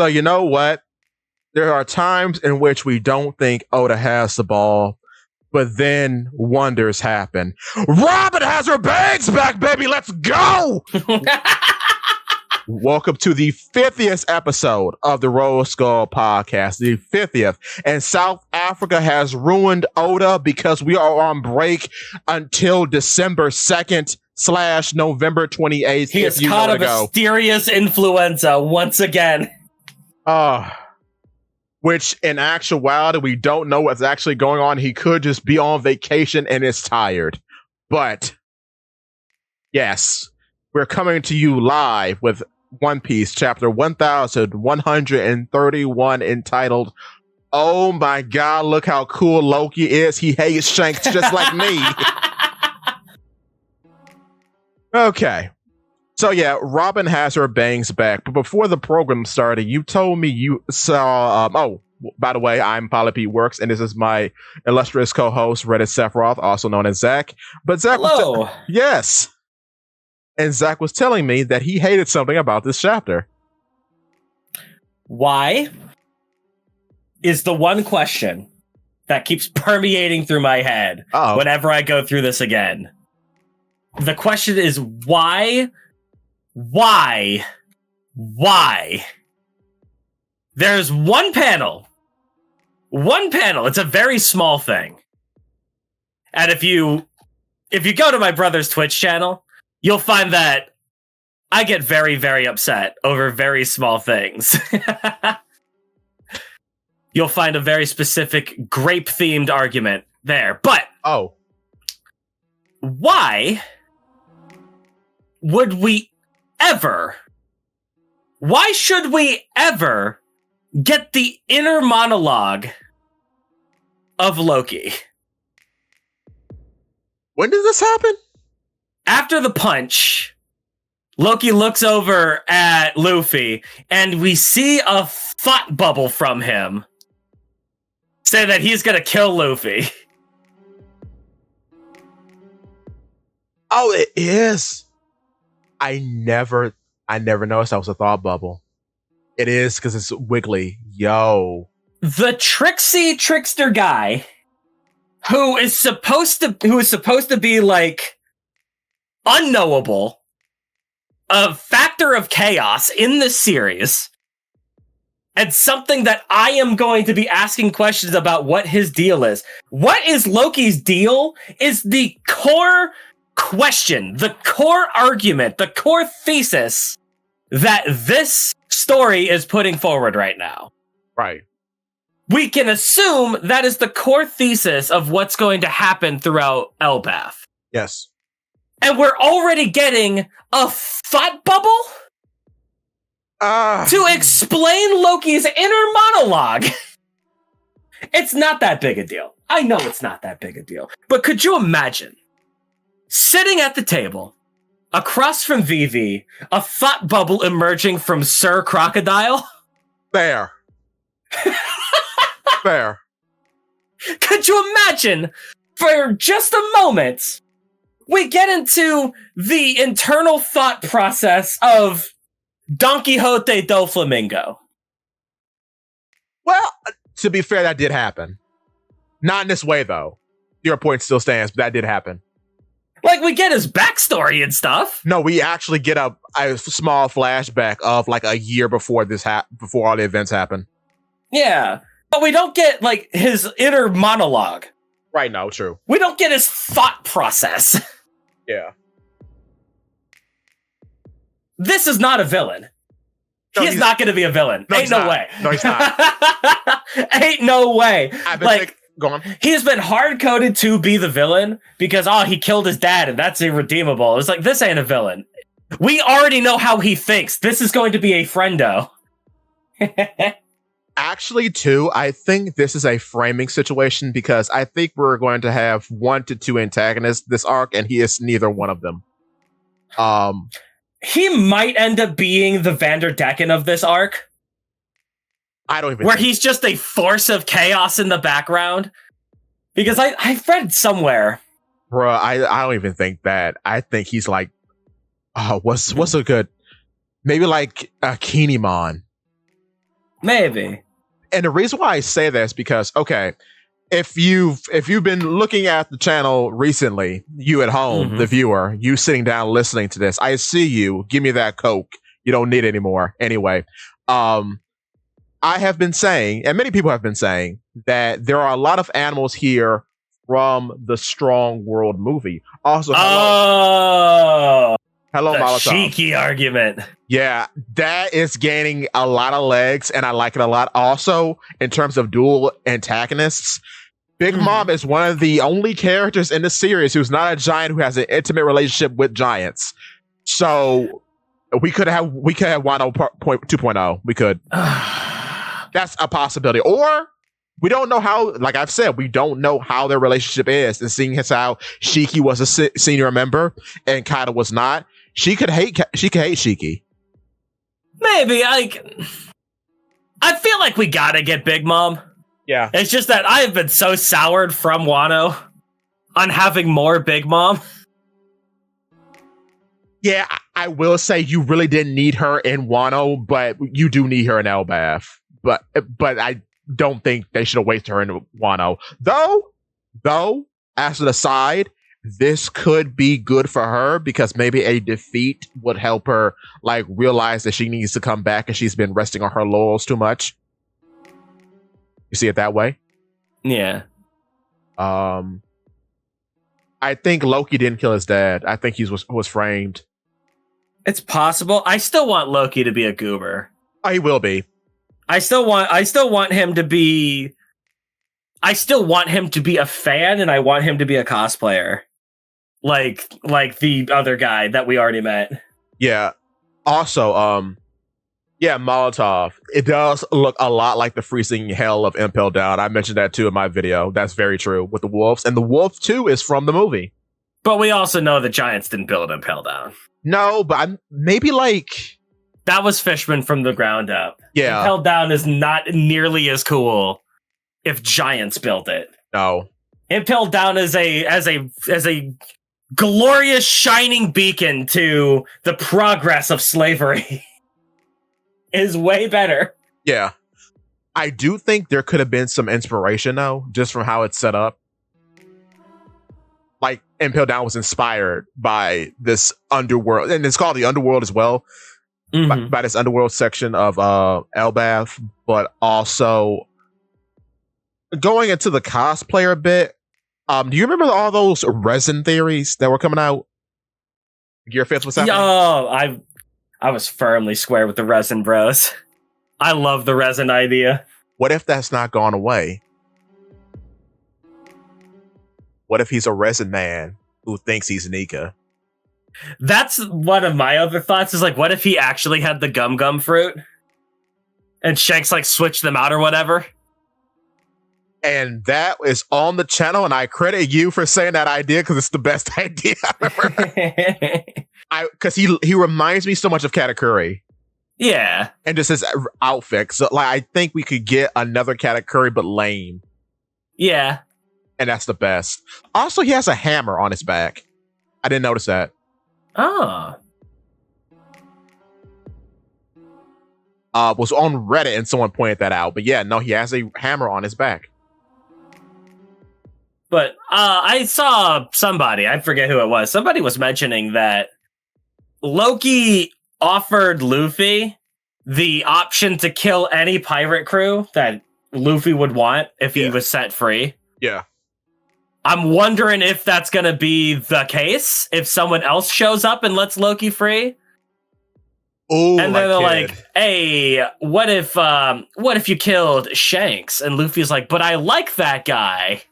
So you know what? There are times in which we don't think Oda has the ball, but then wonders happen. Robin has her bags back, baby. Let's go. Welcome to the 50th episode of the Rose Skull podcast, the 50th. And South Africa has ruined Oda because we are on break until December 2nd / November 28th. He is caught a mysterious influenza once again. Which in actuality, we don't know what's actually going on. He could just be on vacation and is tired. But yes, we're coming to you live with One Piece chapter 1131 entitled, "Oh my God, look how cool Loki is. He hates Shanks just like me." Okay. So yeah, Robin has her bangs back. But before the program started, you told me you saw, by the way, I'm Polyp Works, and this is my illustrious co-host, Reddit Sephiroth, also known as Zakk. But Zakk, hello. Yes. And Zakk was telling me that he hated something about this chapter. Why? Is the one question that keeps permeating through my head whenever I go through this again. The question is why? Why? There's one panel. It's a very small thing. And if you go to my brother's Twitch channel, you'll find that I get very, very upset over very small things. You'll find a very specific grape-themed argument there. But why should we ever get the inner monologue of Loki? When did this happen? After the punch, Loki looks over at Luffy, and we see a thought bubble from him say that he's gonna kill Luffy. Oh, it is. I never noticed that was a thought bubble. It is because it's wiggly. Yo. The trickster guy who is supposed to be like unknowable, a factor of chaos in this series, and something that I am going to be asking questions about what his deal is. What is Loki's deal is the core question, the core argument, the core thesis that this story is putting forward right now. Right. We can assume that is the core thesis of what's going to happen throughout Elbaf. Yes. And we're already getting a thought bubble to explain Loki's inner monologue. It's not that big a deal. I know it's not that big a deal. But could you imagine sitting at the table, across from Vivi, a thought bubble emerging from Sir Crocodile? Fair. Fair. Could you imagine, for just a moment, we get into the internal thought process of Don Quixote do Flamingo? Well, to be fair, that did happen. Not in this way, though. Your point still stands, but that did happen. Like, we get his backstory and stuff. No, we actually get a small flashback of like a year before before all the events happen. Yeah, but we don't get like his inner monologue. Right, no, true. We don't get his thought process. Yeah. This is not a villain. No, he is not going to be a villain. No, Ain't no way. No, he's not. Ain't no way. Go on. He's been hard-coded to be the villain because, he killed his dad and that's irredeemable. It's like, this ain't a villain. We already know how he thinks. This is going to be a friendo. Actually, too, I think this is a framing situation because I think we're going to have 1 to 2 antagonists this arc, and he is neither one of them. He might end up being the Vanderdecken of this arc. I don't even where he's just a force of chaos in the background. Because I've read somewhere. Bruh, I don't even think that. I think he's like, what's a good, maybe like a Kinemon. Maybe. And the reason why I say that is because, okay, if you've been looking at the channel recently, you at home, the viewer, you sitting down listening to this, I see you. Give me that Coke. You don't need it anymore. Anyway, I have been saying, and many people have been saying, that there are a lot of animals here from the Strong World movie. Also, hello, the Molotov. cheeky argument. Yeah, that is gaining a lot of legs, and I like it a lot. Also, in terms of dual antagonists, Big Mom is one of the only characters in the series who's not a giant who has an intimate relationship with giants. So we could have Wano 2.0. We could. That's a possibility. Or we don't know how. Like I've said, we don't know how their relationship is. And seeing as how Shiki was a senior member and Kaido was not, she could hate Shiki. Maybe. I feel like we gotta get Big Mom. Yeah. It's just that I have been so soured from Wano on having more Big Mom. Yeah, I will say you really didn't need her in Wano, but you do need her in Elbaf. But I don't think they should have wasted her in Wano. Though, as an aside, this could be good for her because maybe a defeat would help her realize that she needs to come back and she's been resting on her laurels too much. You see it that way? Yeah. I think Loki didn't kill his dad. I think he was framed. It's possible. I still want Loki to be a goober. Oh, he will be. I still want him to be a fan, and I want him to be a cosplayer. Like the other guy that we already met. Yeah. Also, yeah, Molotov. It does look a lot like the freezing hell of Impel Down. I mentioned that too in my video. That's very true with the wolves. And the wolf too is from the movie. But we also know the giants didn't build Impel Down. No, but maybe that was Fishman from the ground up. Yeah. Impel Down is not nearly as cool if giants built it. No. Impel Down is a glorious shining beacon to the progress of slavery. Is way better. Yeah. I do think there could have been some inspiration though, just from how it's set up. Impel Down was inspired by this underworld, and it's called the underworld as well, by this underworld section of Elbaf, but also going into the cosplayer bit. Do you remember all those resin theories that were coming out? Gear Fifth was happening? Oh, I was firmly square with the resin bros. I love the resin idea. What if that's not gone away? What if he's a resin man who thinks he's Nika? That's one of my other thoughts is what if he actually had the gum fruit? And Shanks switched them out or whatever? And that is on the channel, and I credit you for saying that idea because it's the best idea I've ever heard. Because he reminds me so much of Katakuri. Yeah. And just his outfit. So I think we could get another Katakuri, but lame. Yeah. And that's the best. Also, he has a hammer on his back. I didn't notice that. Oh. Was on Reddit and someone pointed that out. But yeah, no, he has a hammer on his back. But I saw somebody, I forget who it was. Somebody was mentioning that Loki offered Luffy the option to kill any pirate crew that Luffy would want if he was set free. Yeah. I'm wondering if that's going to be the case, if someone else shows up and lets Loki free. Oh, and then they're like, hey, what if you killed Shanks? And Luffy's like, but I like that guy.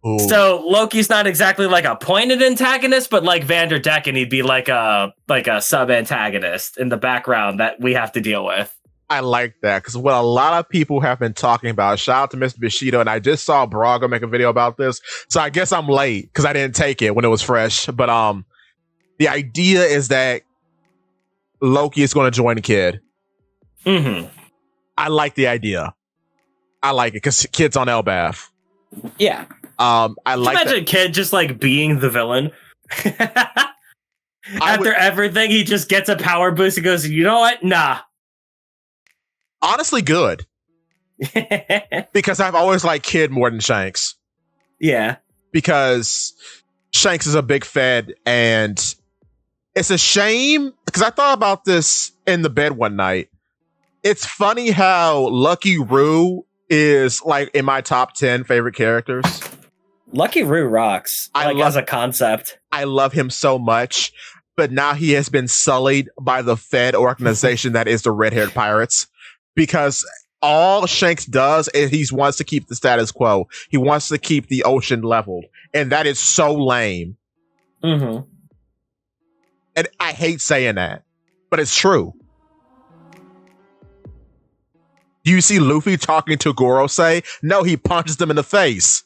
Ooh. So Loki's not exactly a pointed antagonist, but like Vanderdecken, he'd be like a sub-antagonist in the background that we have to deal with. I like that because what a lot of people have been talking about. Shout out to Mr. Bushido, and I just saw Braga make a video about this, so I guess I'm late because I didn't take it when it was fresh. But the idea is that Loki is going to join the Kid. Mm-hmm. I like the idea. I like it because Kid's on Elbaf. Yeah. I like. Imagine Kid just being the villain. After everything, he just gets a power boost and goes, you know what? Nah. honestly good. Because I've always liked Kid more than Shanks. Yeah. Because Shanks is a big Fed, and it's a shame, because I thought about this in the bed one night. It's funny how Lucky Roo is like in my top 10 favorite characters. Lucky Roo rocks. As a concept. I love him so much, but now he has been sullied by the Fed organization that is the Red-Haired Pirates, because all Shanks does is he wants to keep the status quo. He wants to keep the ocean leveled, and that is so lame. Mm-hmm. And I hate saying that, but it's true. Do you see Luffy talking to Gorosei? No, he punches them in the face.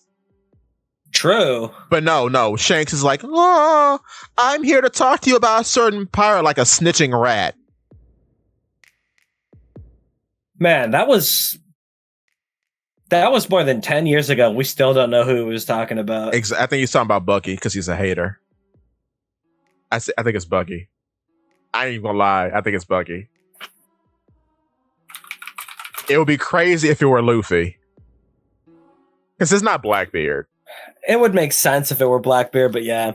True. But no, Shanks is like, oh, I'm here to talk to you about a certain pirate, like a snitching rat. Man, that was more than 10 years ago. We still don't know who he was talking about. I think he's talking about Bucky, because he's a hater. I think it's Bucky. I ain't even gonna lie. I think it's Bucky. It would be crazy if it were Luffy. Because it's not Blackbeard. It would make sense if it were Blackbeard, but yeah.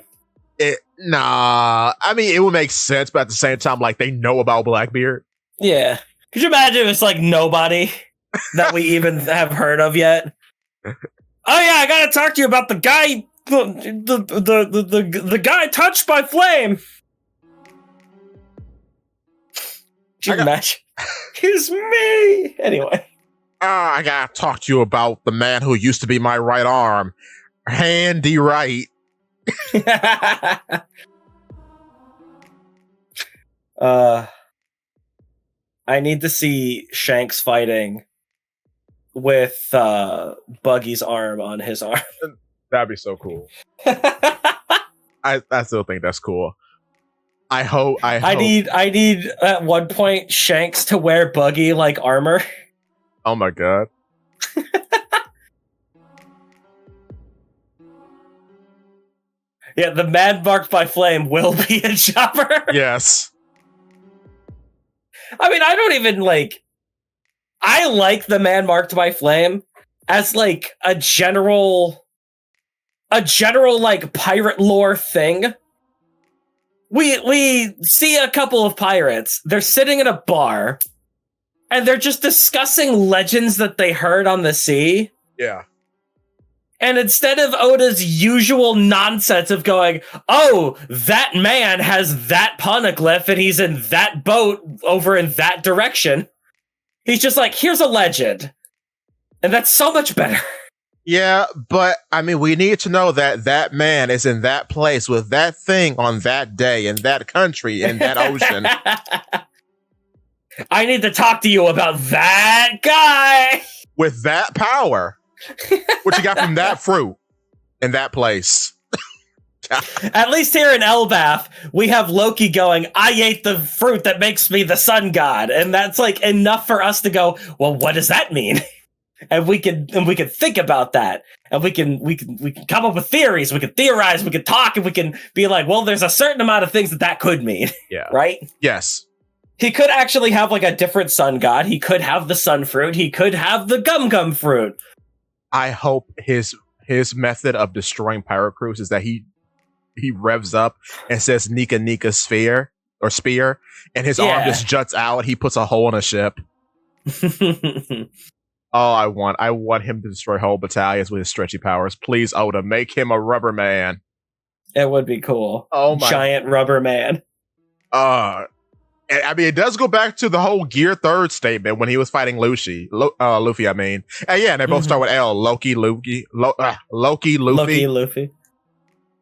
Nah. I mean, it would make sense, but at the same time, like, they know about Blackbeard. Yeah. Could you imagine if it's like nobody that we even have heard of yet? Oh yeah, I gotta talk to you about the guy, the guy touched by flame. Could you imagine? It's me. Anyway. I gotta talk to you about the man who used to be my right arm. Handy right. I need to see Shanks fighting with Buggy's arm on his arm. That'd be so cool. I still think that's cool. I hope. I need at one point Shanks to wear Buggy like armor. Oh my god. Yeah, the man marked by flame will be a chopper. Yes. I mean, I don't even like. I like the man marked by flame as like a general like pirate lore thing. We see a couple of pirates. They're sitting in a bar, and they're just discussing legends that they heard on the sea. Yeah. And instead of Oda's usual nonsense of going, oh, that man has that poneglyph and he's in that boat over in that direction, he's just like, here's a legend. And that's so much better. Yeah, but I mean, we need to know that that man is in that place with that thing on that day in that country in that ocean. I need to talk to you about that guy with that power. What you got from that fruit in that place? At least here in Elbaf, we have Loki going, I ate the fruit that makes me the sun god. And that's like enough for us to go, well, what does that mean? And we can think about that. And we can come up with theories. We can theorize, we can talk, and we can be like, well, there's a certain amount of things that could mean. Yeah. Right? Yes. He could actually have like a different sun god. He could have the sun fruit. He could have the gum fruit. I hope his method of destroying pirate crews is that he revs up and says Nika Nika sphere or spear, and his arm just juts out. He puts a hole in a ship. Oh, I want him to destroy whole battalions with his stretchy powers. Please, Oda, make him a rubber man. It would be cool. Oh my, giant rubber man. I mean, it does go back to the whole Gear Third statement when he was fighting Luffy. I mean, and yeah, and they both start with L. Loki, Luffy.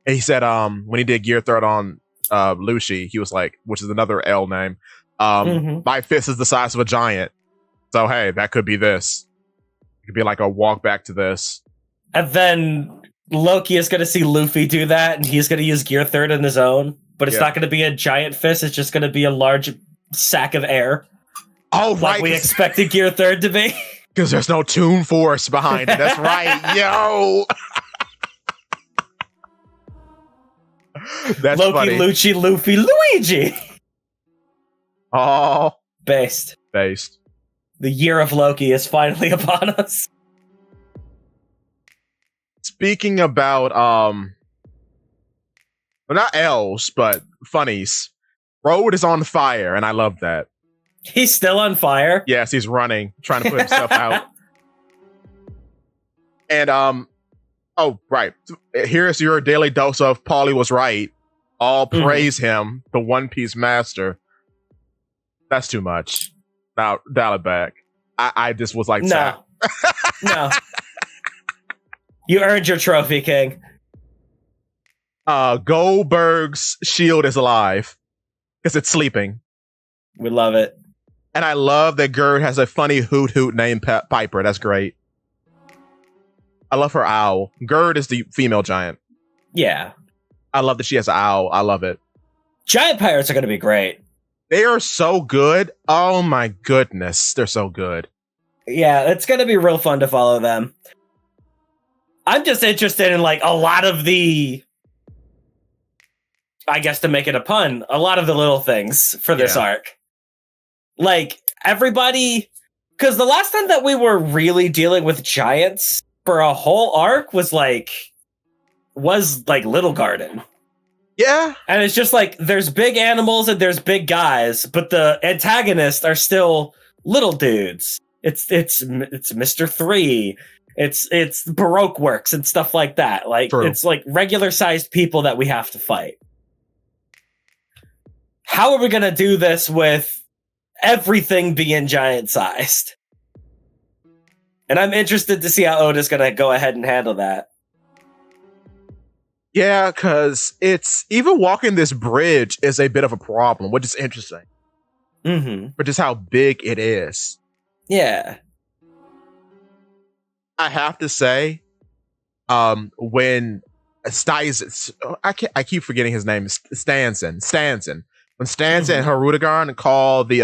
And he said, when he did Gear Third on Luffy, he was like, which is another L name. My fist is the size of a giant. So hey, that could be this. It could be like a walk back to this. And then Loki is going to see Luffy do that, and he's going to use Gear Third in his own. But it's not going to be a giant fist. It's just going to be a large sack of air. Oh, like right. We expected Gear Third to be. Because there's no Toon Force behind it. That's right. Yo. That's Loki, funny. Lucci, Luffy, Luigi. Oh. Based. The year of Loki is finally upon us. Speaking about well, not elves, but funnies. Road is on fire, and I love that. He's still on fire. Yes, he's running, trying to put himself out. And oh right, here's your daily dose of Paulie was right. All praise him, the One Piece master. That's too much. Now dial it back. I just was like, no. No. You earned your trophy, King. Goldberg's shield is alive because it's sleeping. We love it. And I love that Gerd has a funny hoot hoot named Piper. That's great. I love her owl. Gerd is the female giant. Yeah. I love that she has an owl. I love it. Giant pirates are going to be great. They are so good. Oh my goodness. They're so good. Yeah, it's going to be real fun to follow them. I'm just interested in like a lot of the, I guess to make it a pun, a lot of the little things for this arc. Like everybody, because the last time that we were really dealing with giants for a whole arc was like Little Garden. Yeah. And it's just like there's big animals and there's big guys, but the antagonists are still little dudes. It's Mr. 3. It's Baroque works and stuff like that. Like True. It's like regular sized people that we have to fight. How are we gonna do this with everything being giant sized? And I'm interested to see how Oda's gonna go ahead and handle that. Yeah, because it's even walking this bridge is a bit of a problem, which is interesting. Mm-hmm. But just how big it is. Yeah. I have to say, when I keep forgetting his name, Stanson. When Stanson and Harudegarn call the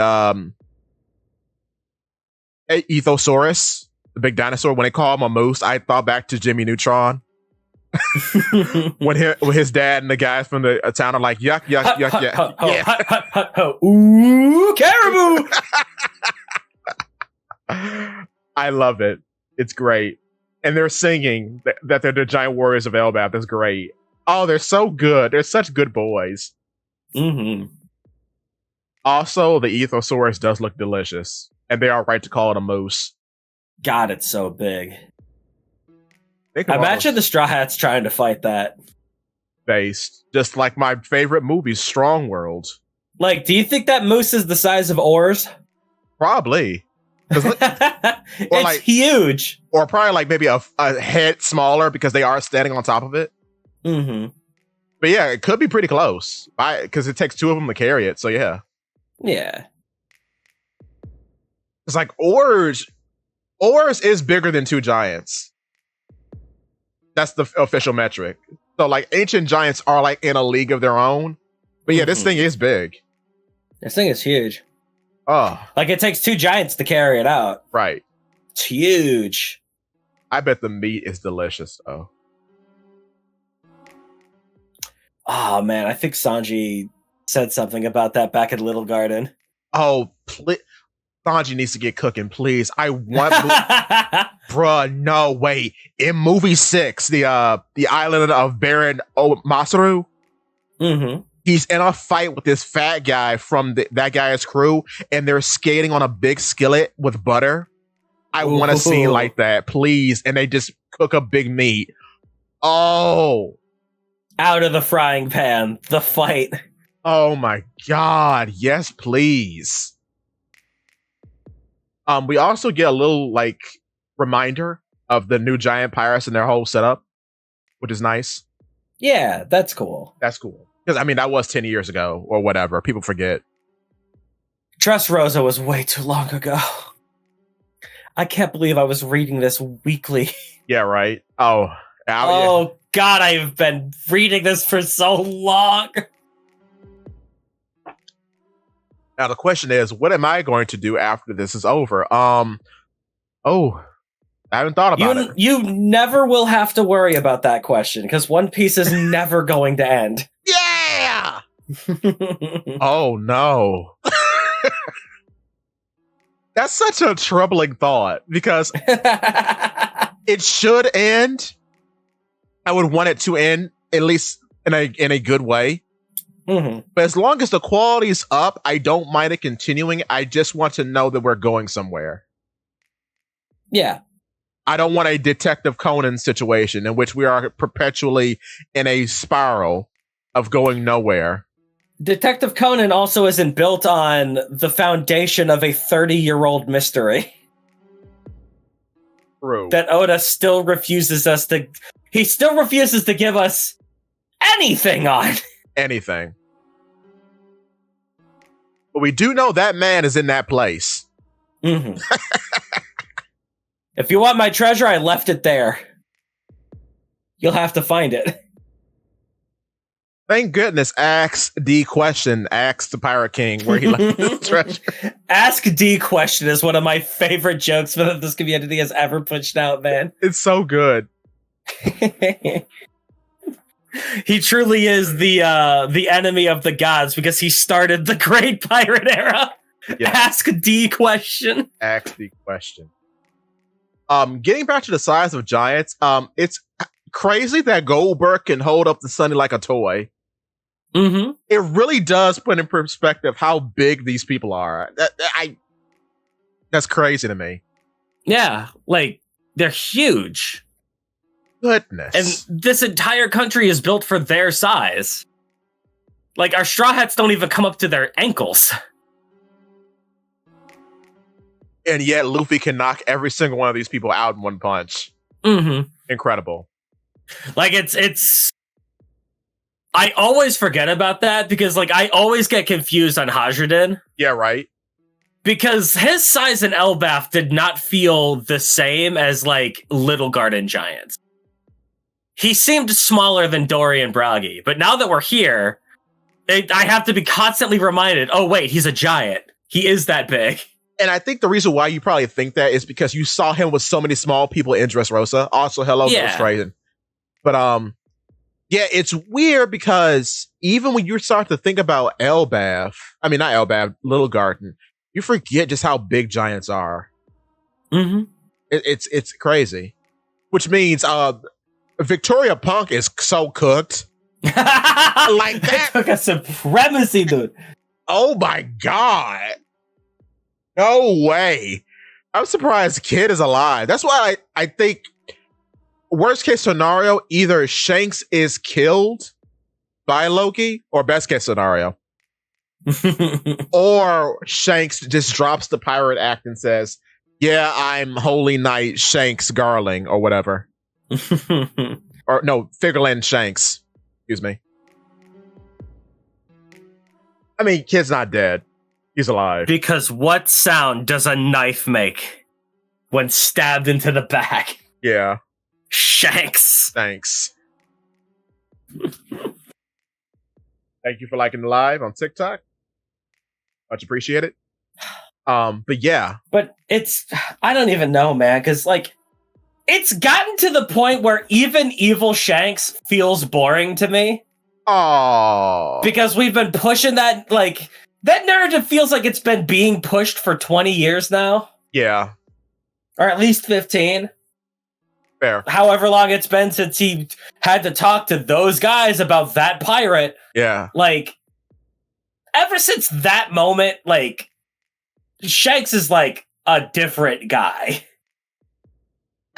Ethosaurus, the big dinosaur, when they call him a moose, I thought back to Jimmy Neutron. when his dad and the guys from the town are like, yuck, yuck, yuck, yuck. Yeah. Ooh, caribou! I love it. It's great. And they're singing that they're the giant warriors of Elbap. That's great. Oh, they're so good. They're such good boys. Mm-hmm. Also, the Ethosaurus does look delicious. And they are right to call it a moose. God, it's so big. Imagine the Straw Hats trying to fight that. Based. Just like my favorite movie, Strong World. Like, do you think that moose is the size of oars? Probably. It's like, huge. Or probably like maybe a head smaller because they are standing on top of it. Mm-hmm. But yeah, it could be pretty close. Because it takes two of them to carry it. So yeah. Yeah. It's like oars is bigger than two giants. That's the official metric. So like ancient giants are like in a league of their own. But yeah, this thing is big. This thing is huge. Oh. Like it takes two giants to carry it out. Right. It's huge. I bet the meat is delicious though. Oh man, I think Sanji said something about that back at Little Garden. Oh, Sanji needs to get cooking, please. I want bruh, no, wait. In movie 6, the island of Baron Masaru, he's in a fight with this fat guy from that guy's crew, and they're skating on a big skillet with butter. I want a scene like that, please. And they just cook up big meat. Oh. Out of the frying pan, the fight. Oh my god, yes, please. We also get a little like reminder of the new giant pirates and their whole setup, which is nice. Yeah, that's cool. That's cool. Because I mean that was 10 years ago or whatever. People forget. Dressrosa was way too long ago. I can't believe I was reading this weekly. Yeah, right. Oh, yeah. God, I've been reading this for so long. Now the question is, what am I going to do after this is over? I haven't thought about it. You never will have to worry about that question because One Piece is never going to end. Yeah. Oh no. That's such a troubling thought because it should end. I would want it to end at least in a good way. Mm-hmm. But as long as the quality's up, I don't mind it continuing. I just want to know that we're going somewhere. Yeah. I don't want a Detective Conan situation in which we are perpetually in a spiral of going nowhere. Detective Conan also isn't built on the foundation of a 30-year-old mystery. True. That Oda still refuses to give us anything on. Anything. But we do know that man is in that place. Mm-hmm. If you want my treasure, I left it there. You'll have to find it. Thank goodness Ask D Question asked the Pirate King where he left his treasure. Ask D Question is one of my favorite jokes that this community has ever pushed out, man. It's so good. He truly is the enemy of the gods because he started the Great Pirate Era. Yeah. Ask D Question. Ask D Question. Getting back to the size of giants, it's crazy that Goldberg can hold up the Sunny like a toy. Mm-hmm. It really does put in perspective how big these people are. That's crazy to me. Yeah, like they're huge. Goodness. And this entire country is built for their size. Like, our Straw Hats don't even come up to their ankles. And yet Luffy can knock every single one of these people out in one punch. Mm-hmm. Incredible. Like, it's... I always forget about that because, like, I always get confused on Hajridin. Yeah, right. Because his size in Elbaf did not feel the same as, like, Little Garden Giants. He seemed smaller than Dory and Bragi, but now that we're here, I have to be constantly reminded, oh wait, he's a giant. He is that big. And I think the reason why you probably think that is because you saw him with so many small people in Dressrosa. Also, hello, Illustrated. But yeah, it's weird because even when you start to think about not Elbaf, Little Garden, you forget just how big giants are. Mm-hmm. It's crazy. Which means Victoria Punk is so cooked. Like that. Took a supremacy, dude. Oh my god. No way. I'm surprised Kid is alive. That's why I think worst case scenario, either Shanks is killed by Loki, or best case scenario. Or Shanks just drops the pirate act and says, yeah, I'm Holy Knight Shanks Garling, or whatever. Or no, Figureland Shanks. Excuse me. I mean, Kid's not dead. He's alive. Because what sound does a knife make when stabbed into the back? Yeah. Shanks. Thanks. Thank you for liking the live on TikTok. Much appreciated. But yeah. But I don't even know, man, because like it's gotten to the point where even evil Shanks feels boring to me. Oh. Because we've been pushing that, like, that narrative feels like it's been being pushed for 20 years now. Yeah. Or at least 15. Fair. However long it's been since he had to talk to those guys about that pirate. Yeah. Like, ever since that moment, like, Shanks is like a different guy.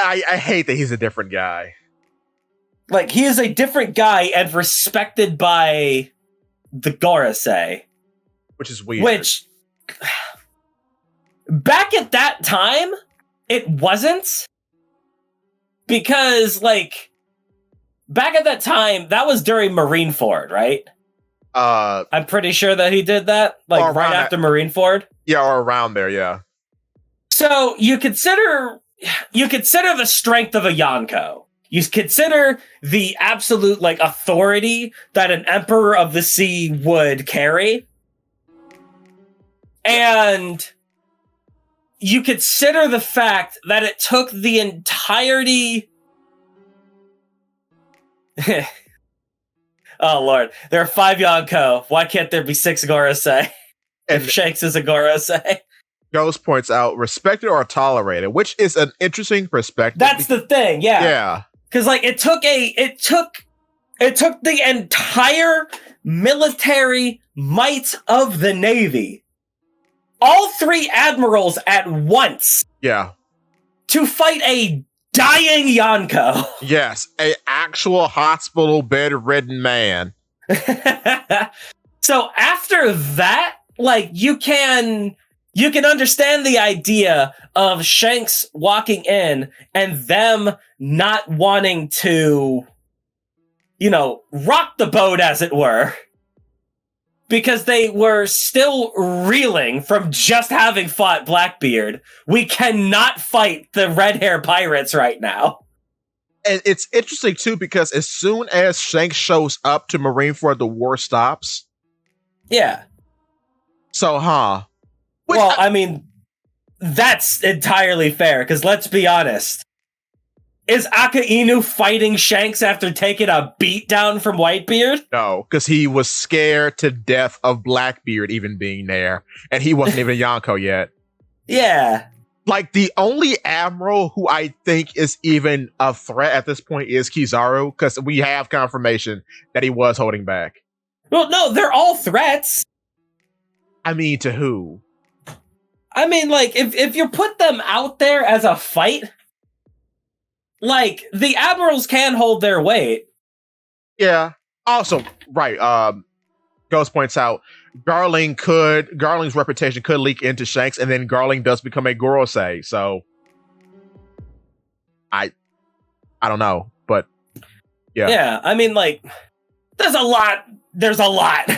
I hate that he's a different guy. Like, he is a different guy and respected by the Gorosei. Which is weird. Which, back at that time, it wasn't. Because, like, back at that time, that was during Marineford, right? I'm pretty sure that he did that, like, right after Marineford. Yeah, or around there, yeah. So, you consider the strength of a Yonko. You consider the absolute, like, authority that an Emperor of the Sea would carry. And you consider the fact that it took the entirety... Oh, Lord. There are 5 Yonko. Why can't there be 6 Gorosei? If Shanks is a Gorosei. Ghost points out, respected or tolerated, which is an interesting perspective. That's the thing, yeah. Yeah. Because like it took the entire military might of the Navy, all three admirals at once, to fight a dying Yonko. Yes, a actual hospital bedridden man. So after that, like you can understand the idea of Shanks walking in and them not wanting to, rock the boat, as it were, because they were still reeling from just having fought Blackbeard. We cannot fight the red hair pirates right now. And it's interesting too, because as soon as Shanks shows up to Marineford, the war stops. Yeah. So, Well, I mean, that's entirely fair, because let's be honest. Is Aka Inu fighting Shanks after taking a beatdown from Whitebeard? No, because he was scared to death of Blackbeard even being there, and he wasn't even Yonko yet. Yeah. Like, the only admiral who I think is even a threat at this point is Kizaru, because we have confirmation that he was holding back. Well, no, they're all threats. I mean, to who? I mean, like, if you put them out there as a fight, like, the admirals can hold their weight. Yeah. Also, right, Ghost points out, Garling's reputation could leak into Shanks, and then Garling does become a Gorosei, so I don't know, but yeah. Yeah, I mean, like, there's a lot. Yeah, there's a lot.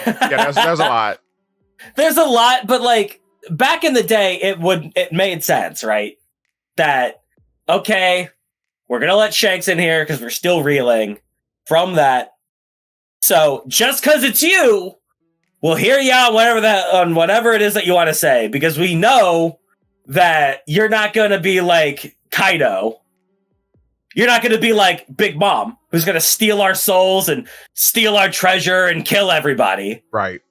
There's a lot, but like, back in the day, it made sense, right? That, okay, we're gonna let Shanks in here because we're still reeling from that. So just because it's you, we'll hear you out on whatever it is that you want to say, because we know that you're not gonna be like Kaido. You're not gonna be like Big Mom, who's gonna steal our souls and steal our treasure and kill everybody. Right.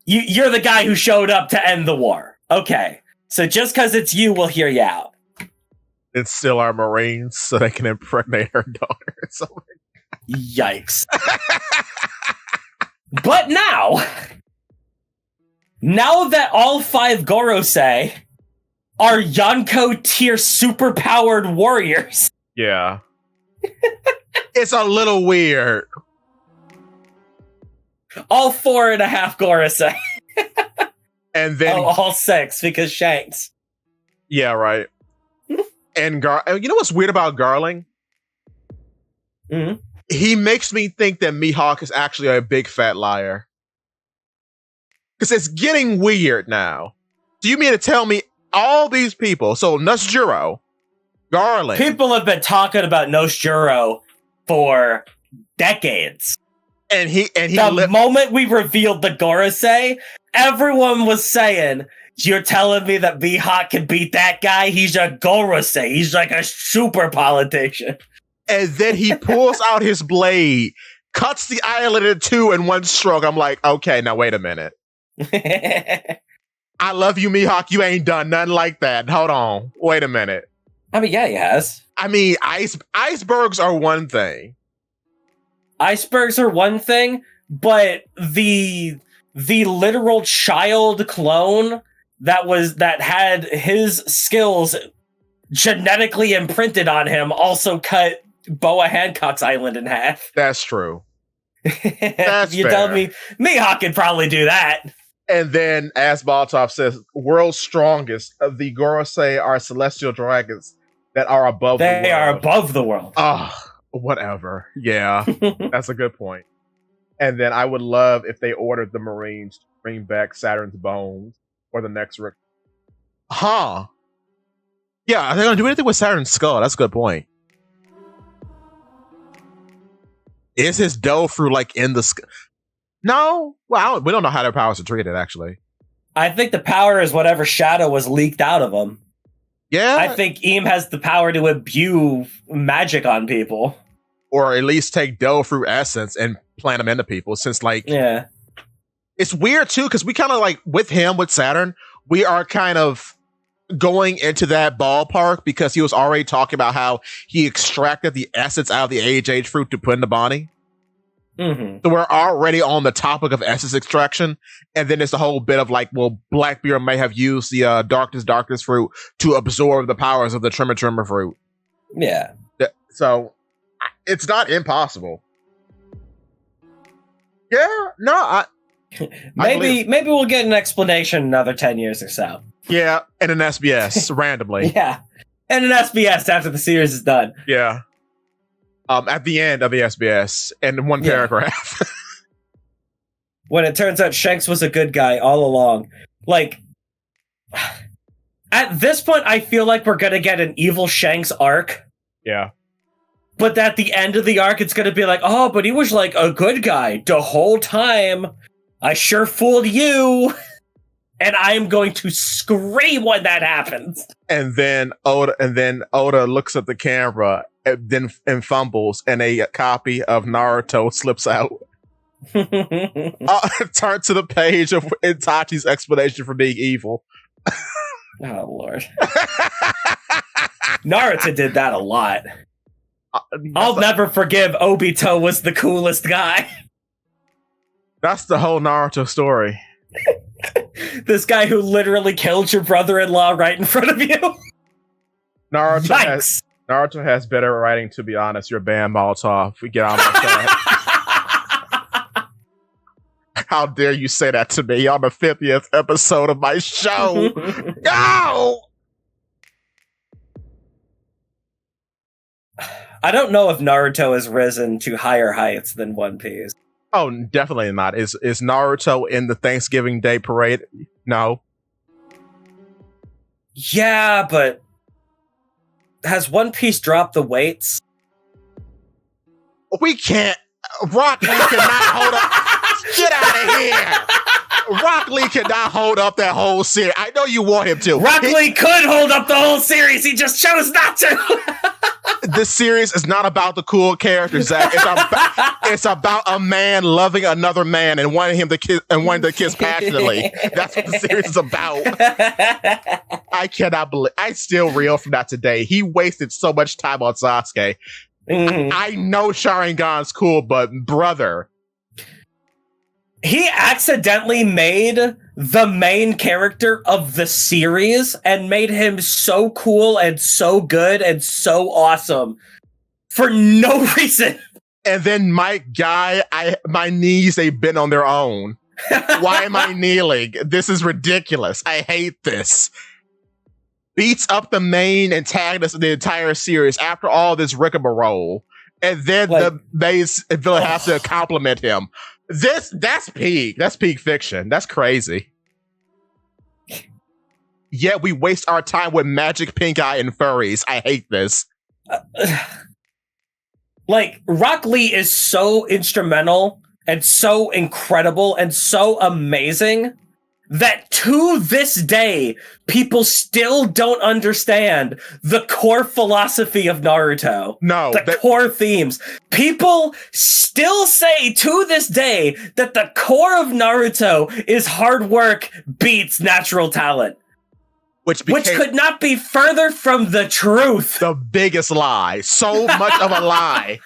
You're the guy who showed up to end the war. Okay. So just because it's you, we'll hear you out. And steal our Marines so they can impregnate her daughter. So, yikes. But now that all 5 Gorosei are Yonko tier superpowered warriors. Yeah. It's a little weird. All 4.5 Gorosei. And then all 6 because Shanks. Yeah, right. And you know what's weird about Garling? Mm-hmm. He makes me think that Mihawk is actually a big fat liar. Because it's getting weird now. Do you mean to tell me all these people, so Nusjuro, Garling... People have been talking about Nusjuro for decades. And he the moment we revealed the Gorosei, everyone was saying, you're telling me that Mihawk can beat that guy? He's a Gorosei. He's like a super politician. And then he pulls out his blade, cuts the eyelid in 2 in one stroke. I'm like, okay, now wait a minute. I love you, Mihawk. You ain't done nothing like that. Hold on. Wait a minute. I mean, yeah, he has. I mean, icebergs are one thing. Icebergs are one thing, but the literal child clone that had his skills genetically imprinted on him also cut Boa Hancock's island in half. That's true. That's you fair. tell me Mihawk could probably do that. And then, as Baltov says, world's strongest of the Gorosei are celestial dragons that are above the world. They are above the world. Oh, whatever. Yeah, that's a good point. And then I would love if they ordered the Marines to bring back Saturn's bones for the next Rick. Yeah, are they going to do anything with Saturn's skull? That's a good point. Is his Dofru like in the skull? No. Well, we don't know how their powers are treated, actually. I think the power is whatever shadow was leaked out of him. Yeah. I think Eam has the power to imbue magic on people. Or at least take Dofru essence and plant them into people, since, like... Yeah. It's weird, too, because we kind of, like, with Saturn, we are kind of going into that ballpark because he was already talking about how he extracted the essence out of the age fruit to put in the body. Mm-hmm. So we're already on the topic of essence extraction, and then there's the whole bit of like, well, Blackbeard may have used the darkness fruit to absorb the powers of the Tremor fruit. Yeah. So it's not impossible. Yeah, no, maybe we'll get an explanation in another 10 years or so. Yeah, and an SBS randomly. Yeah, and an SBS after the series is done. Yeah. At the end of the SBS, in one paragraph. When it turns out Shanks was a good guy all along. Like, at this point, I feel like we're gonna get an evil Shanks arc. Yeah. But at the end of the arc, it's gonna be like, oh, but he was like a good guy the whole time. I sure fooled you. And I am going to scream when that happens. And then Oda looks at the camera and fumbles, and a copy of Naruto slips out. Turn to the page of Itachi's explanation for being evil. Oh, Lord. Naruto did that a lot. I'll never forgive Obito was the coolest guy. That's the whole Naruto story. This guy who literally killed your brother-in-law right in front of you. Naruto has better writing, to be honest. You're banned, Molotov. We get on my side. How dare you say that to me on the 50th episode of my show? No! I don't know if Naruto has risen to higher heights than One Piece. Oh, definitely not. Is Naruto in the Thanksgiving Day parade? No. Yeah, but has One Piece dropped the weights? We can't. Rock Lee cannot hold up. Get out of here. Rock Lee cannot hold up that whole series. I know you want him to. Rock Lee could hold up the whole series. He just chose not to. This series is not about the cool characters, Zakk. It's about a man loving another man and wanting him to kiss and wanting to kiss passionately. That's what the series is about. I cannot believe. I still reel from that today. He wasted so much time on Sasuke. Mm-hmm. I know Sharingan's cool, but brother. He accidentally made the main character of the series and made him so cool and so good and so awesome for no reason. And then my knees, they've been on their own. Why am I kneeling? This is ridiculous. I hate this. Beats up the main antagonist of the entire series after all this rigmarole. And then the base villain has to compliment him. That's peak fiction. That's crazy. Yet we waste our time with magic pink eye and furries. I hate this. Rock Lee is so instrumental and so incredible and so amazing that to this day, people still don't understand the core philosophy of Naruto. No. The core themes. People still say to this day that the core of Naruto is hard work beats natural talent. Which could not be further from the truth. The biggest lie. So much of a lie.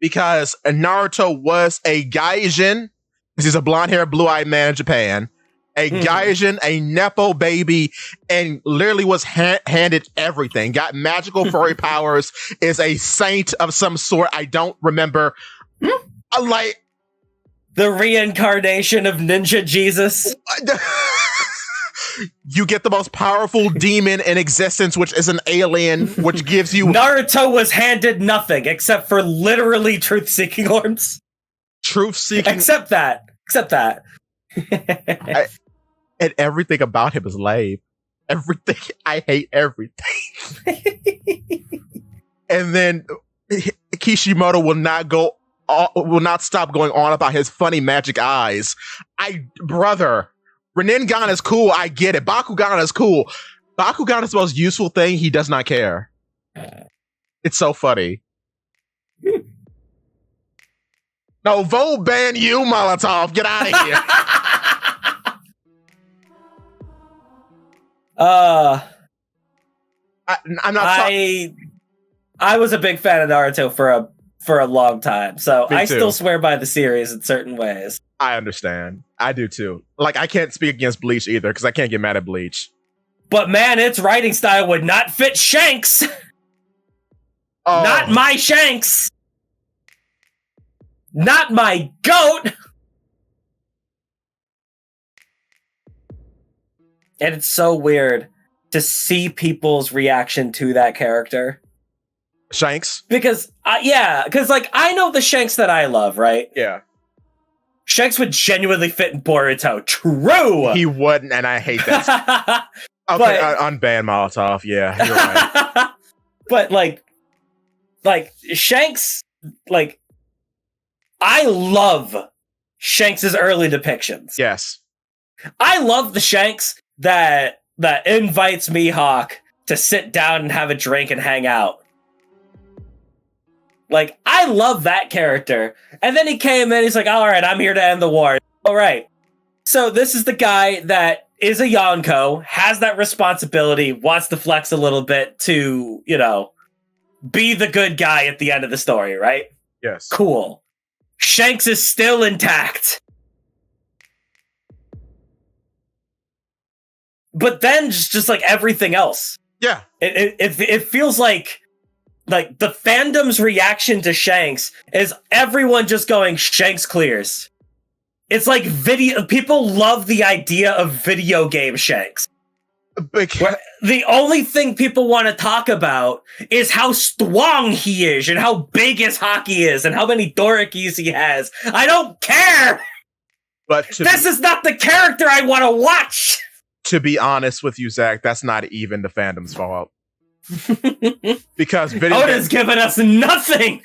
Because Naruto was a gaijin. He's a blonde-haired, blue-eyed man in Japan. A gaijin, a nepo baby, and literally was handed everything. Got magical furry powers, is a saint of some sort. I don't remember. The reincarnation of Ninja Jesus. You get the most powerful demon in existence, which is an alien, which gives you... Naruto was handed nothing except for literally truth-seeking orbs. Truth-seeking... Except that. And everything about him is lame. Everything. I hate everything. And then Kishimoto will not stop going on about his funny magic eyes. Brother, Rinnegan is cool. I get it. Bakugan is cool. Bakugan is the most useful thing. He does not care. It's so funny. No, vote ban you, Molotov. Get out of here. I'm not talking. I was a big fan of Naruto for a long time, so Me I too. still swear by the series in certain ways. I understand. I do too. Like, I can't speak against Bleach either because I can't get mad at Bleach. But man, its writing style would not fit Shanks. Oh. Not my Shanks. Not my goat. And it's so weird to see people's reaction to that character. Shanks? Because, like, I know the Shanks that I love, right? Yeah. Shanks would genuinely fit in Boruto. True! He wouldn't, and I hate that. Okay, unban Molotov. Yeah, you're right. But, like, Shanks, like, I love Shanks' early depictions. Yes. I love the Shanks that invites Mihawk to sit down and have a drink and hang out. Like, I love that character. And then he came in, he's like, all right, I'm here to end the war. All right. So this is the guy that is a Yonko, has that responsibility, wants to flex a little bit to, you know, be the good guy at the end of the story, right? Yes. Cool. Shanks is still intact. But then just like everything else. Yeah. It feels like the fandom's reaction to Shanks is everyone just going, Shanks clears. It's like people love the idea of video game Shanks. Where the only thing people want to talk about is how strong he is and how big his hockey is and how many Dorikis he has. I don't care! But this is not the character I want to watch! To be honest with you, Zakk, that's not even the fandom's fault. Because Oda's given us nothing!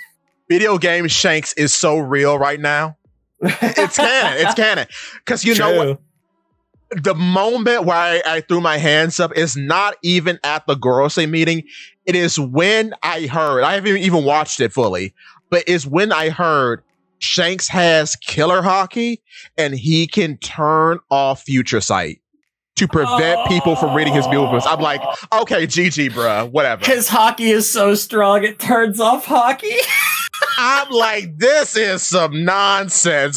Video game Shanks is so real right now. It's canon. It's canon. Because you know what? The moment where I threw my hands up is not even at the Gorosei meeting. It is when I heard, I haven't even watched it fully, but it's when I heard Shanks has killer hockey and he can turn off Future Sight to prevent people from reading his movements. I'm like, okay, GG, bruh, whatever. His hockey is so strong, it turns off hockey. I'm like, this is some nonsense.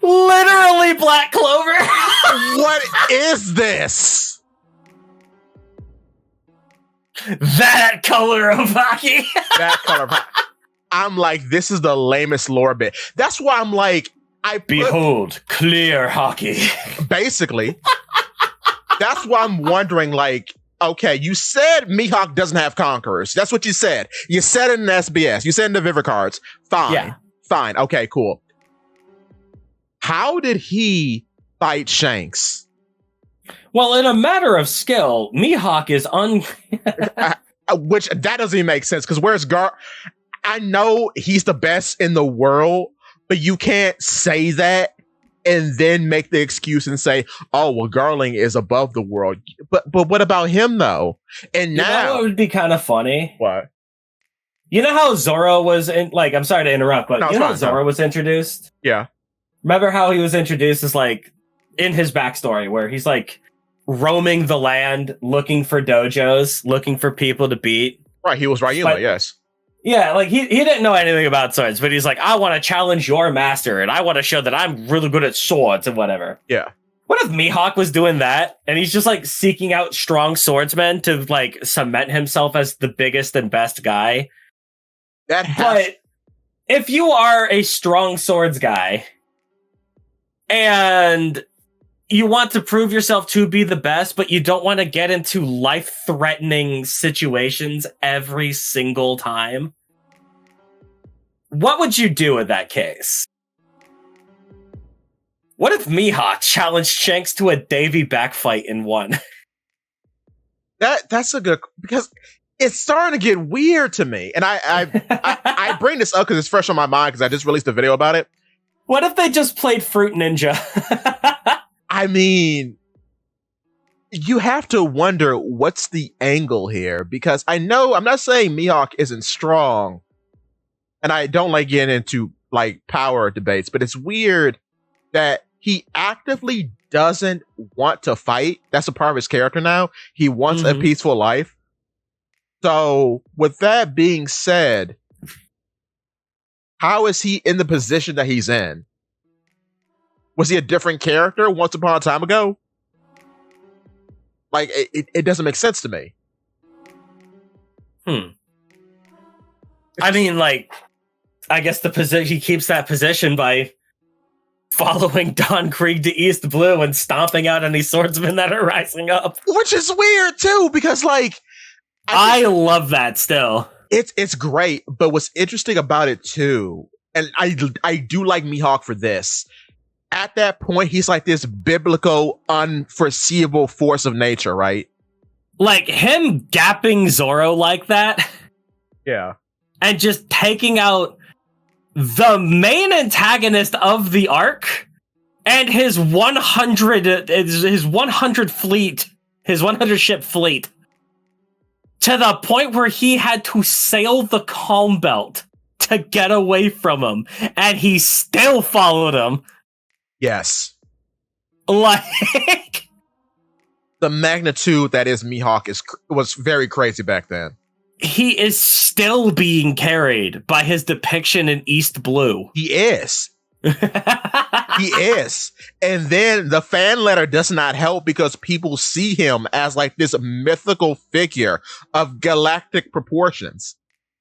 Literally Black Clover. What is this? That color of hockey. That color of hockey. I'm like, this is the lamest lore bit. That's why I'm like, behold, clear hockey. Basically. That's why I'm wondering, like, okay, you said Mihawk doesn't have conquerors. That's what you said. You said it in SBS. You said it in the Vivid cards. Fine. Yeah. Fine. Okay, cool. How did he fight Shanks? Well, in a matter of skill, Mihawk is which, that doesn't even make sense, because where's I know he's the best in the world, but you can't say that and then make the excuse and say, oh, well, Garling is above the world. But what about him, though? And now... it would be kind of funny. What? You know how Zoro was in... Like, I'm sorry to interrupt, but you know how Zoro was introduced? Yeah. Remember how he was introduced as, like, in his backstory, where he's, like, roaming the land, looking for dojos, looking for people to beat? Right, he was Ryuma, yes. Yeah, like, he didn't know anything about swords, but he's like, I want to challenge your master, and I want to show that I'm really good at swords and whatever. Yeah. What if Mihawk was doing that, and he's just, like, seeking out strong swordsmen to, like, cement himself as the biggest and best guy? But if you are a strong swords guy, and you want to prove yourself to be the best, but you don't want to get into life-threatening situations every single time, what would you do in that case? What if Mihawk challenged Shanks to a Davy back fight in one? That's a good, because it's starting to get weird to me. And I bring this up because it's fresh on my mind because I just released a video about it. What if they just played Fruit Ninja? I mean, you have to wonder what's the angle here, because I know, I'm not saying Mihawk isn't strong, and I don't like getting into like power debates, but it's weird that he actively doesn't want to fight. That's a part of his character now. He wants a peaceful life. So, with that being said, how is he in the position that he's in? Was he a different character once upon a time ago? Like, it doesn't make sense to me. I mean, like, I guess the position he keeps that position by following Don Krieg to East Blue and stomping out any swordsmen that are rising up. Which is weird too, because like I love that still. It's great, but what's interesting about it too, and I do like Mihawk for this. At that point, he's like this biblical, unforeseeable force of nature, right? Like him gapping Zoro like that. Yeah. And just taking out the main antagonist of the arc and his 100 fleet, his 100 ship fleet, to the point where he had to sail the calm belt to get away from him, and he still followed him. Yes. Like the magnitude that is Mihawk was very crazy back then. He is still being carried by his depiction in East Blue. He is. He is. And then the fan letter does not help because people see him as like this mythical figure of galactic proportions.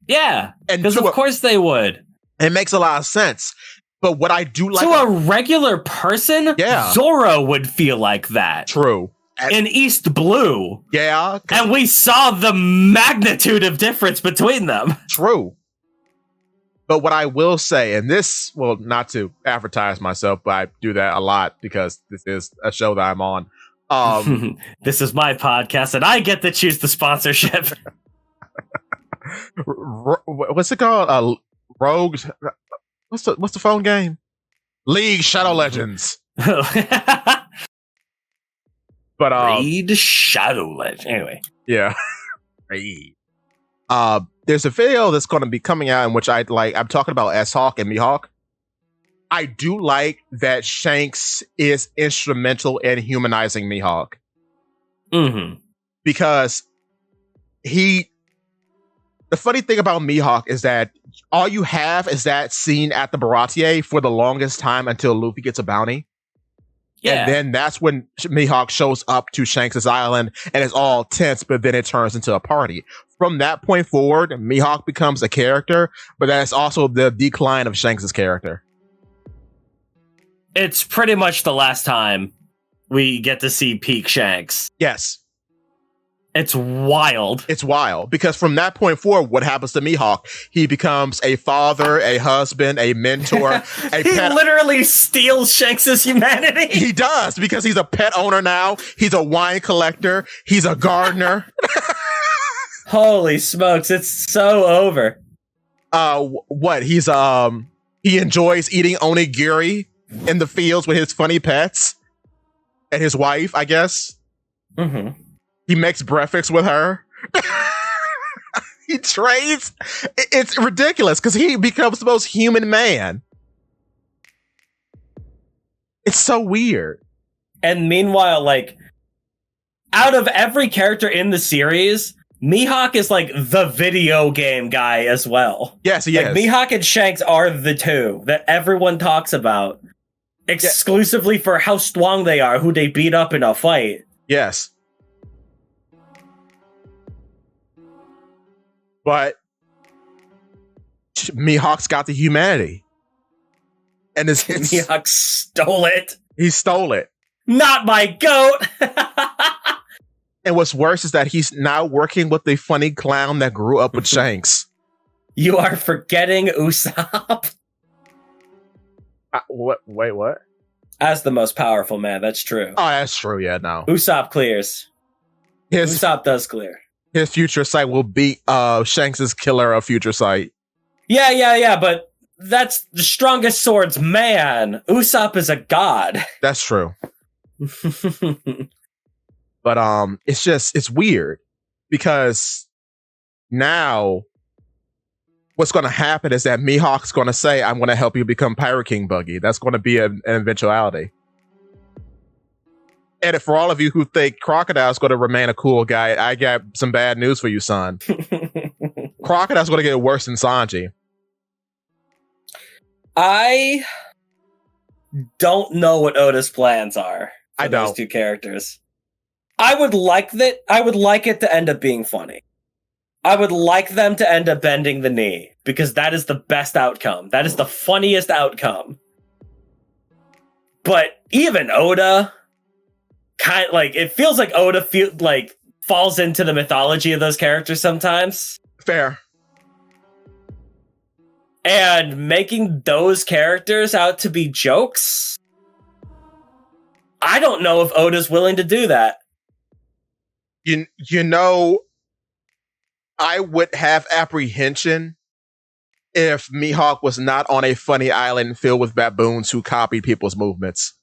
Yeah, because of course they would. It makes a lot of sense. But what I do like... To a regular person, Zoro would feel like that. True. In East Blue. Yeah. And we saw the magnitude of difference between them. True. But what I will say, and this, well, not to advertise myself, but I do that a lot because this is a show that I'm on. This is my podcast, and I get to choose the sponsorship. What's it called? Rogue? What's the phone game? League Shadow Legends. But Raid Shadow Legends. Anyway. Yeah. Raid. There's a video that's going to be coming out in which I'm talking about S-Hawk and Mihawk. I do like that Shanks is instrumental in humanizing Mihawk. Mm-hmm. Because the funny thing about Mihawk is that all you have is that scene at the Baratier for the longest time until Luffy gets a bounty. Yeah. And then that's when Mihawk shows up to Shanks' island and it's all tense, but then it turns into a party. From that point forward, Mihawk becomes a character, but that's also the decline of Shanks' character. It's pretty much the last time we get to see peak Shanks. Yes. It's wild. It's wild because from that point forward, what happens to Mihawk? He becomes a father, a husband, a mentor. He literally steals Shanks' humanity. He does because he's a pet owner now. He's a wine collector. He's a gardener. Holy smokes! It's so over. What? He enjoys eating onigiri in the fields with his funny pets and his wife, I guess. Mm-hmm. He makes breakfast with her. He trades. It's ridiculous because he becomes the most human man. It's so weird. And meanwhile, like, out of every character in the series, Mihawk is like the video game guy as well. Yes, he is. Mihawk and Shanks are the two that everyone talks about exclusively for how strong they are, who they beat up in a fight. Yes. But Mihawk's got the humanity. And Mihawk stole it. He stole it. Not my goat. And what's worse is that he's now working with the funny clown that grew up with Shanks. You are forgetting Usopp. What? Wait, what? As the most powerful man, that's true. Oh, that's true, yeah, no. Usopp clears. Usopp does clear. His future sight will beat Shanks' killer of future sight. Yeah, but that's the strongest swords, man. Usopp is a god. That's true. But it's weird because now what's going to happen is that Mihawk's going to say, I'm going to help you become Pirate King Buggy. That's going to be an eventuality. And for all of you who think Crocodile's going to remain a cool guy, I got some bad news for you, son. Crocodile's going to get worse than Sanji. I don't know what Oda's plans are for those two characters. I would like it to end up being funny. I would like them to end up bending the knee, because that is the best outcome. That is the funniest outcome. But even Oda, it feels like Oda falls into the mythology of those characters sometimes. Fair. And making those characters out to be jokes, I don't know if Oda's willing to do that. You know, I would have apprehension if Mihawk was not on a funny island filled with baboons who copied people's movements.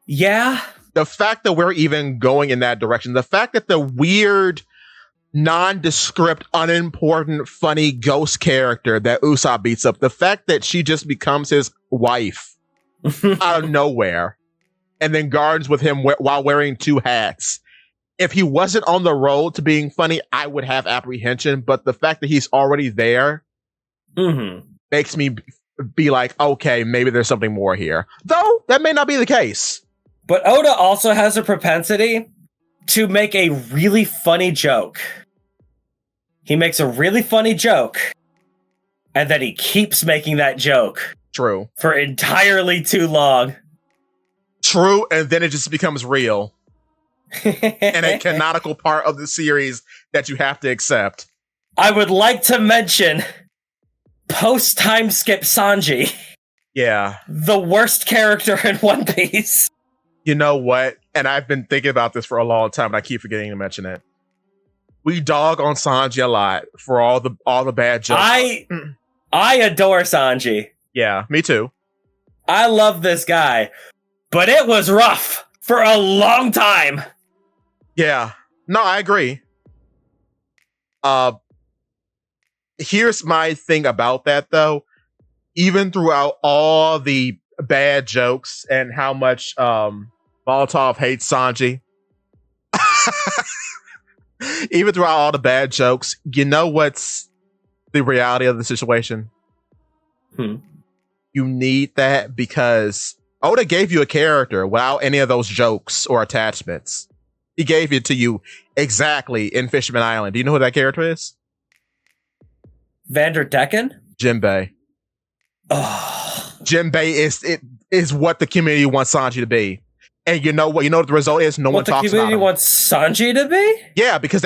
Yeah. The fact that we're even going in that direction, the fact that the weird, nondescript, unimportant, funny ghost character that Usopp beats up, the fact that she just becomes his wife out of nowhere and then guards with him while wearing two hats. If he wasn't on the road to being funny, I would have apprehension. But the fact that he's already there makes me be like, okay, maybe there's something more here. Though, that may not be the case. But Oda also has a propensity to make a really funny joke. He makes a really funny joke, and then he keeps making that joke. True. For entirely too long. True, and then it just becomes real. And a canonical part of the series that you have to accept. I would like to mention post-time skip Sanji. Yeah. The worst character in One Piece. You know what? And I've been thinking about this for a long time, and I keep forgetting to mention it. We dog on Sanji a lot for all the bad jokes. I adore Sanji. Yeah, me too. I love this guy. But it was rough for a long time. Yeah. No, I agree. Here's my thing about that, though. Even throughout all the bad jokes and how much Molotov hates Sanji, even throughout all the bad jokes, you know what's the reality of the situation? You need that because Oda gave you a character without any of those jokes or attachments. He gave it to you exactly in Fisherman Island. Do you know who that character is? Vanderdecken? Jinbei. Oh. Jinbei is what the community wants Sanji to be. And you know what? You know what the result is? No one talks about him. What the community wants Sanji to be? Yeah, because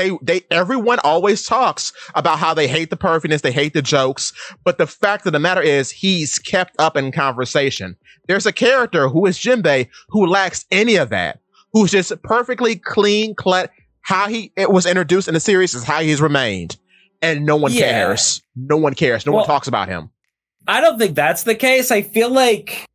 everyone always talks about how they hate the perfiness, they hate the jokes. But the fact of the matter is, he's kept up in conversation. There's a character who is Jinbei who lacks any of that. Who's just perfectly clean cut. How it was introduced in the series is how he's remained. And no one cares. No one cares. No one talks about him. I don't think that's the case. I feel like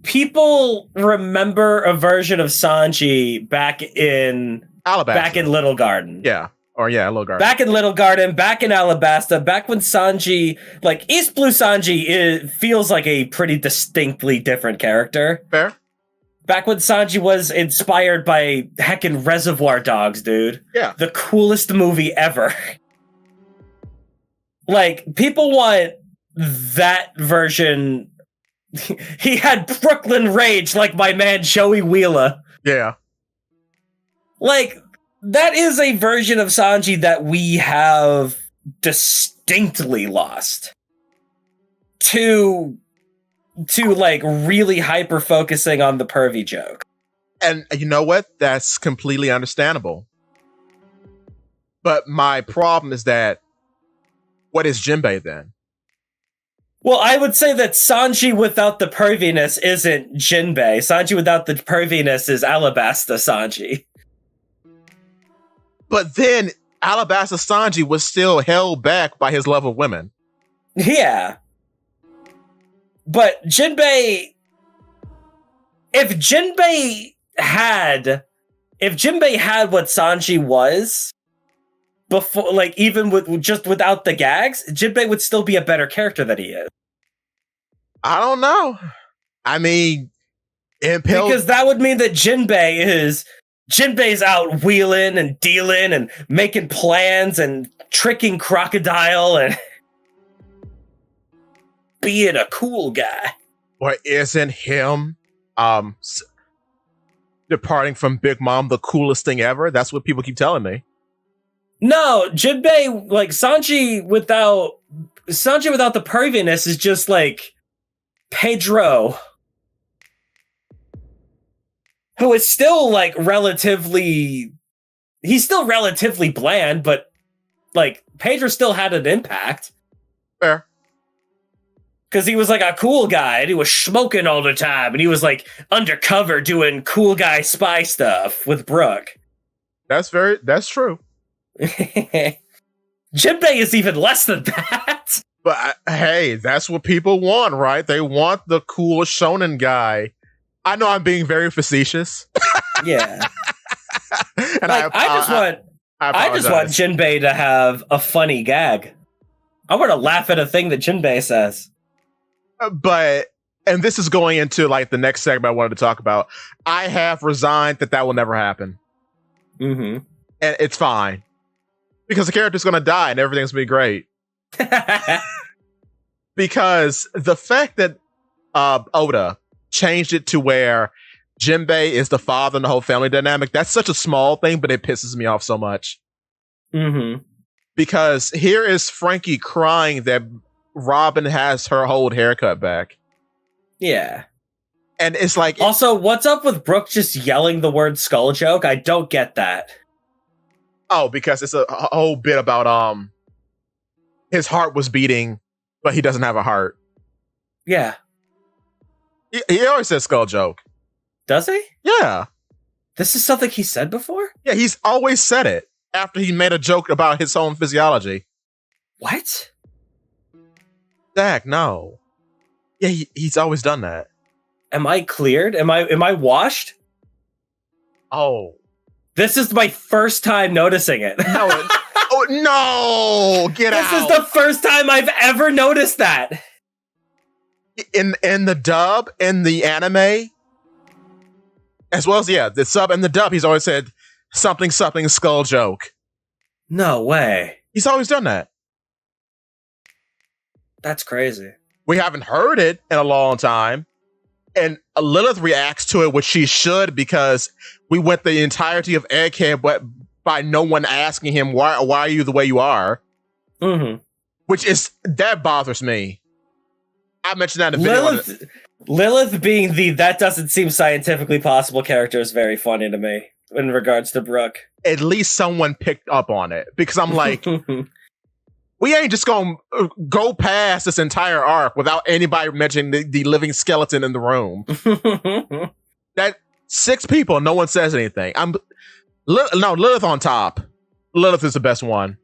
people remember a version of Sanji back in Alabasta. Back in Little Garden. Yeah. Little Garden. Back in Little Garden, back in Alabasta, back when Sanji, East Blue Sanji feels like a pretty distinctly different character. Fair. Back when Sanji was inspired by heckin' Reservoir Dogs, dude. Yeah. The coolest movie ever. People want that version. He had Brooklyn Rage like my man Joey Wheeler. Yeah. That is a version of Sanji that we have distinctly lost. To really hyper focusing on the pervy joke. And you know what? That's completely understandable. But my problem is that what is Jinbei then? Well, I would say that Sanji without the perviness isn't Jinbei. Sanji without the perviness is Alabasta Sanji. But then Alabasta Sanji was still held back by his love of women. Yeah. But Jinbei, if Jinbei had what Sanji was before, even without the gags, Jinbei would still be a better character than he is. I don't know. I mean, Impel. Because that would mean that Jinbei's out wheeling and dealing and making plans and tricking Crocodile and being a cool guy. Or isn't him departing from Big Mom the coolest thing ever? That's what people keep telling me. No, Jinbei, like Sanji without the perviness is just like Pedro, who is still like he's still relatively bland, but like Pedro still had an impact. Fair. Because he was like a cool guy and he was smoking all the time and he was like undercover doing cool guy spy stuff with Brooke. That's true. Jinbei is even less than that. But hey, that's what people want, right? They want the cool shonen guy. I know I'm being very facetious. Yeah. And like, I just want Jinbei to have a funny gag. I want to laugh at a thing that Jinbei says. And this is going into like the next segment I wanted to talk about. I have resigned that will never happen. Mm-hmm. And it's fine. Because the character's going to die and everything's going to be great. Because the fact that Oda changed it to where Jinbei is the father and the whole family dynamic, that's such a small thing, but it pisses me off so much. Mm-hmm. Because here is Frankie crying that Robin has her old haircut back. Yeah. And it's like... Also, what's up with Brooke just yelling the word skull joke? I don't get that. Oh, because it's a whole bit about his heart was beating, but he doesn't have a heart. Yeah. He always says skull joke. Does he? Yeah. This is something he said before? Yeah, he's always said it after he made a joke about his own physiology. What? Zakk, no. Yeah, he's always done that. Am I cleared? Am I washed? Oh. This is my first time noticing it. No. Oh, no! Get out! This is the first time I've ever noticed that. In the dub, in the anime, as well as, the sub and the dub, he's always said something skull joke. No way. He's always done that. That's crazy. We haven't heard it in a long time. And Lilith reacts to it, which she should, because we went the entirety of Egghead by no one asking him, why are you the way you are? Mm-hmm. That bothers me. I mentioned that in the video. Lilith being that doesn't seem scientifically possible character is very funny to me in regards to Brooke. At least someone picked up on it, because I'm like, we ain't just gonna go past this entire arc without anybody mentioning the living skeleton in the room. That 6 people, no one says anything. Lilith on top. Lilith is the best one.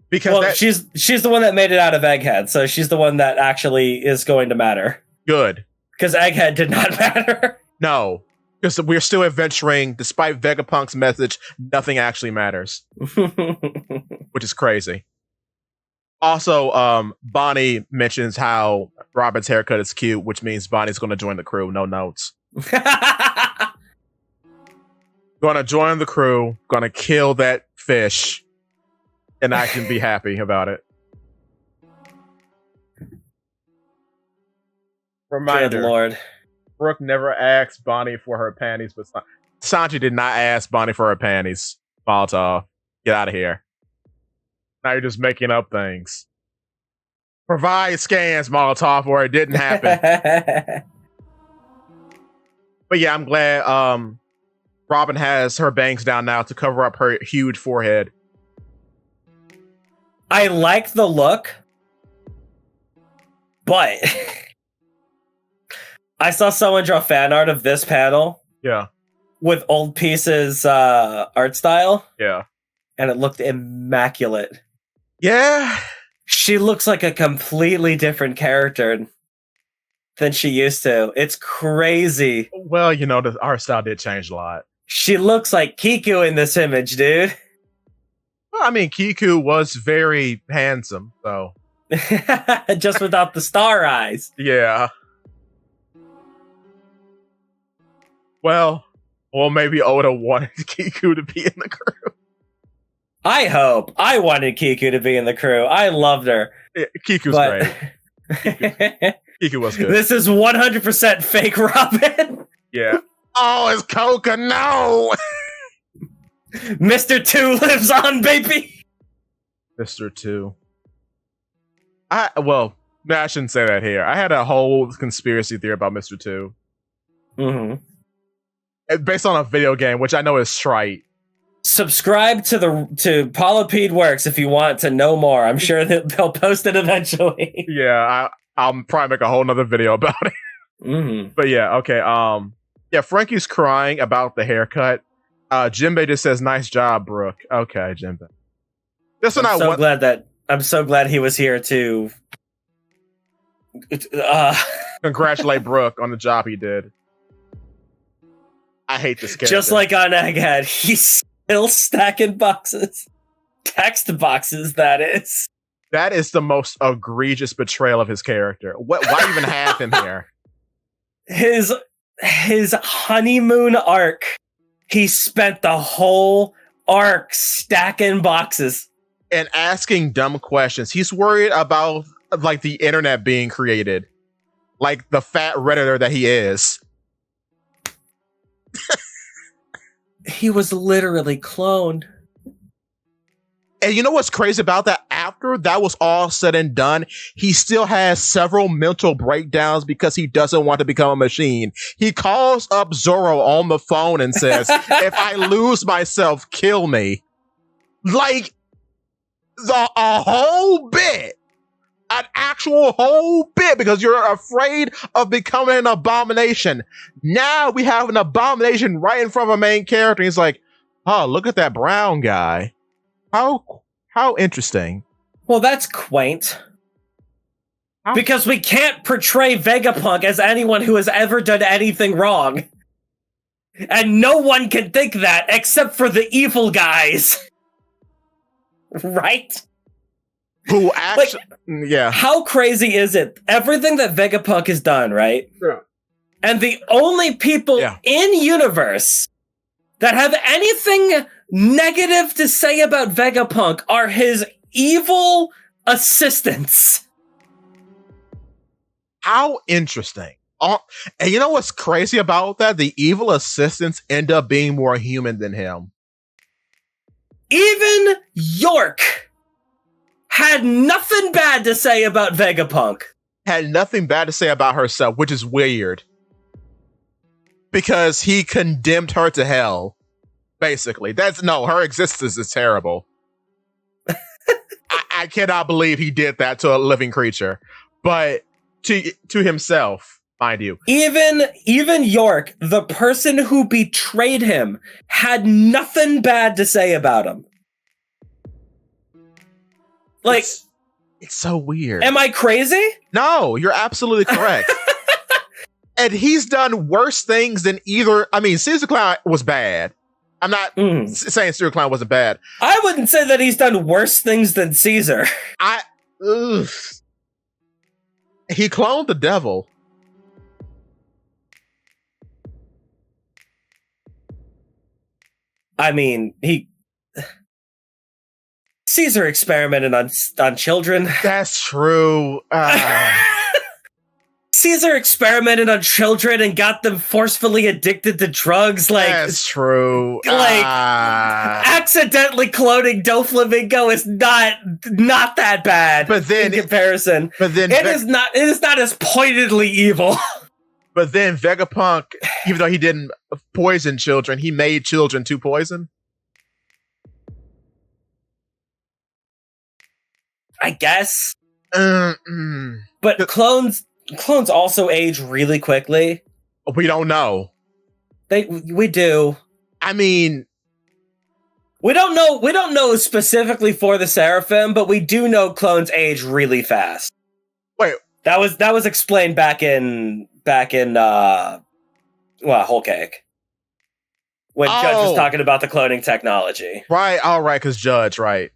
Because she's the one that made it out of Egghead, so she's the one that actually is going to matter. Good. Because Egghead did not matter. No. Because we're still adventuring, despite Vegapunk's message, nothing actually matters. Which is crazy. Also, Bonnie mentions how Robin's haircut is cute, which means Bonnie's going to join the crew. No notes. Going to join the crew, going to kill that fish, and I can be happy about it. Reminder. Good Lord. Brooke never asked Bonnie for her panties, but Sanji did not ask Bonnie for her panties. Molotov, get out of here. Now you're just making up things. Provide scans, Molotov, or it didn't happen. But yeah, I'm glad Robin has her bangs down now to cover up her huge forehead. I like the look, but I saw someone draw fan art of this panel. Yeah. With Old Piece's art style. Yeah. And it looked immaculate. Yeah. She looks like a completely different character than she used to. It's crazy. Well, the art style did change a lot. She looks like Kiku in this image, dude. Well, I mean, Kiku was very handsome, so. Just without the star eyes. Yeah. Well, maybe Oda wanted Kiku to be in the crew. I hope. I wanted Kiku to be in the crew. I loved her. Yeah, Kiku's great. Kiku was good. This is 100% fake Robin. Yeah. Oh, it's Coca. No. Mr. 2 lives on, baby. Mr. 2. I shouldn't say that here. I had a whole conspiracy theory about Mr. 2. Mm-hmm. Based on a video game, which I know is trite. Subscribe to Polypede Works if you want to know more. I'm sure that they'll post it eventually. Yeah, I'll probably make a whole nother video about it. Mm-hmm. But yeah, okay. Yeah, Frankie's crying about the haircut. Jinbei just says, "Nice job, Brooke." Okay, Jinbei. I'm so glad he was here to congratulate Brooke on the job he did. I hate this character. Just like on Egghead, he's still stacking boxes. Text boxes, that is. That is the most egregious betrayal of his character. Why even have him here? His honeymoon arc, he spent the whole arc stacking boxes. And asking dumb questions. He's worried about like the internet being created. Like the fat Redditor that he is. He was literally cloned. And you know what's crazy about that? After that was all said and done, he still has several mental breakdowns because he doesn't want to become a machine. He calls up Zoro on the phone and says, "If I lose myself, kill me." Like, a whole bit. An actual whole bit, because you're afraid of becoming an abomination. Now we have an abomination right in front of a main character. He's like, "Oh, look at that brown guy. How interesting." Well, that's quaint. Because we can't portray Vegapunk as anyone who has ever done anything wrong. And no one can think that except for the evil guys. Right? Who actually, yeah. How crazy is it? Everything that Vegapunk has done, right? Yeah. And the only people in universe that have anything negative to say about Vegapunk are his evil assistants. How interesting. And you know what's crazy about that? The evil assistants end up being more human than him. Even York had nothing bad to say about Vegapunk. Had nothing bad to say about herself, which is weird. Because he condemned her to hell. Basically. Her existence is terrible. I cannot believe he did that to a living creature. But to himself, mind you. Even York, the person who betrayed him, had nothing bad to say about him. Like, it's so weird. Am I crazy? No, you're absolutely correct. And he's done worse things than either. I mean, Caesar Clown was bad. I'm not saying Caesar Clown wasn't bad. I wouldn't say that he's done worse things than Caesar. He cloned the devil. I mean, Caesar experimented on children. That's true. Caesar experimented on children and got them forcefully addicted to drugs. Like, that's true. Like, accidentally cloning Doflamingo is not that bad. But then, in comparison, it is not as pointedly evil. But then Vegapunk, even though he didn't poison children, he made children to poison. I guess. But clones also age really quickly. We don't know. We do. I mean, we don't know specifically for the Seraphim, but we do know clones age really fast. Wait, that was explained back in Whole Cake. When Judge was talking about the cloning technology. Right, all right, because Judge, right.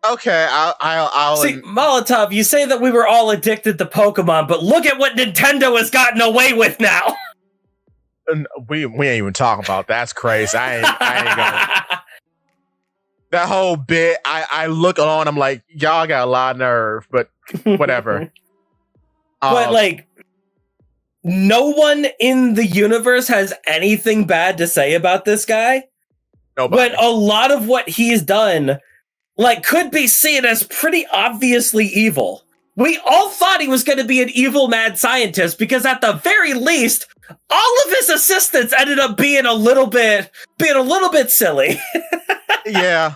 Okay, I'll See, Molotov, you say that we were all addicted to Pokemon, but look at what Nintendo has gotten away with now. we ain't even talking about that. That's crazy. I ain't gonna. That whole bit, I look on, I'm like, y'all got a lot of nerve, but whatever. But like, no one in the universe has anything bad to say about this guy. Nobody. But a lot of what he's done, like, could be seen as pretty obviously evil. We all thought he was going to be an evil mad scientist because at the very least, all of his assistants ended up being a little bit silly. Yeah.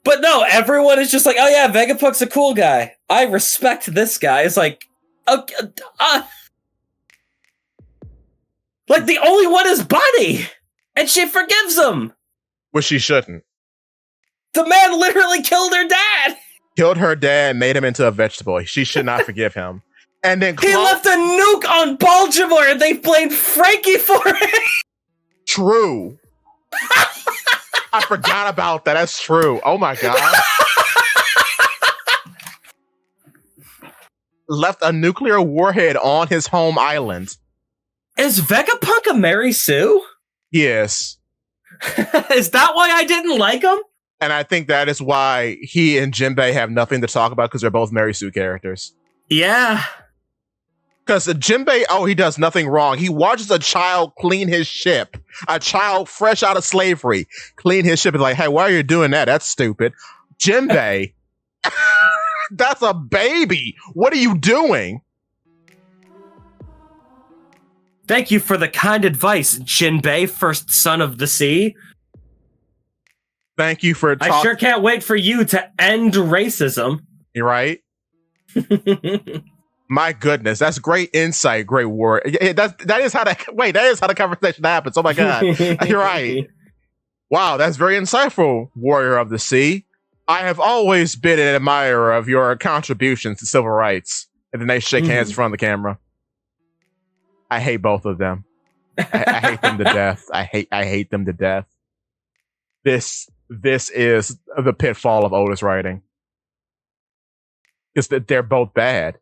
But no, everyone is just like, oh yeah, Vegapunk's a cool guy. I respect this guy. It's like, okay, like the only one is Bunny, and she forgives him. Which she shouldn't. The man literally killed her dad. Killed her dad, made him into a vegetable. She should not forgive him. And then he left a nuke on Baltimore, and they blamed Frankie for it. True. I forgot about that. That's true. Oh my god. Left a nuclear warhead on his home island. Is Vegapunk a Mary Sue? Yes. Is that why I didn't like him? And I think that is why he and Jinbei have nothing to talk about because they're both Mary Sue characters. Yeah. Because Jinbei, he does nothing wrong. He watches a child clean his ship. A child fresh out of slavery clean his ship. Is like, hey, why are you doing that? That's stupid. Jinbei, that's a baby. What are you doing? Thank you for the kind advice, Jinbei, first son of the sea. Thank you for I sure can't wait for you to end racism. You're right. My goodness, that's great insight, great word. That is how the conversation happens. Oh my god, you're right. Wow, that's very insightful, Warrior of the Sea. I have always been an admirer of your contributions to civil rights. And then they shake hands in front of the camera. I hate both of them. I hate them to death. I hate them to death. This is the pitfall of Otis writing. Because they're both bad.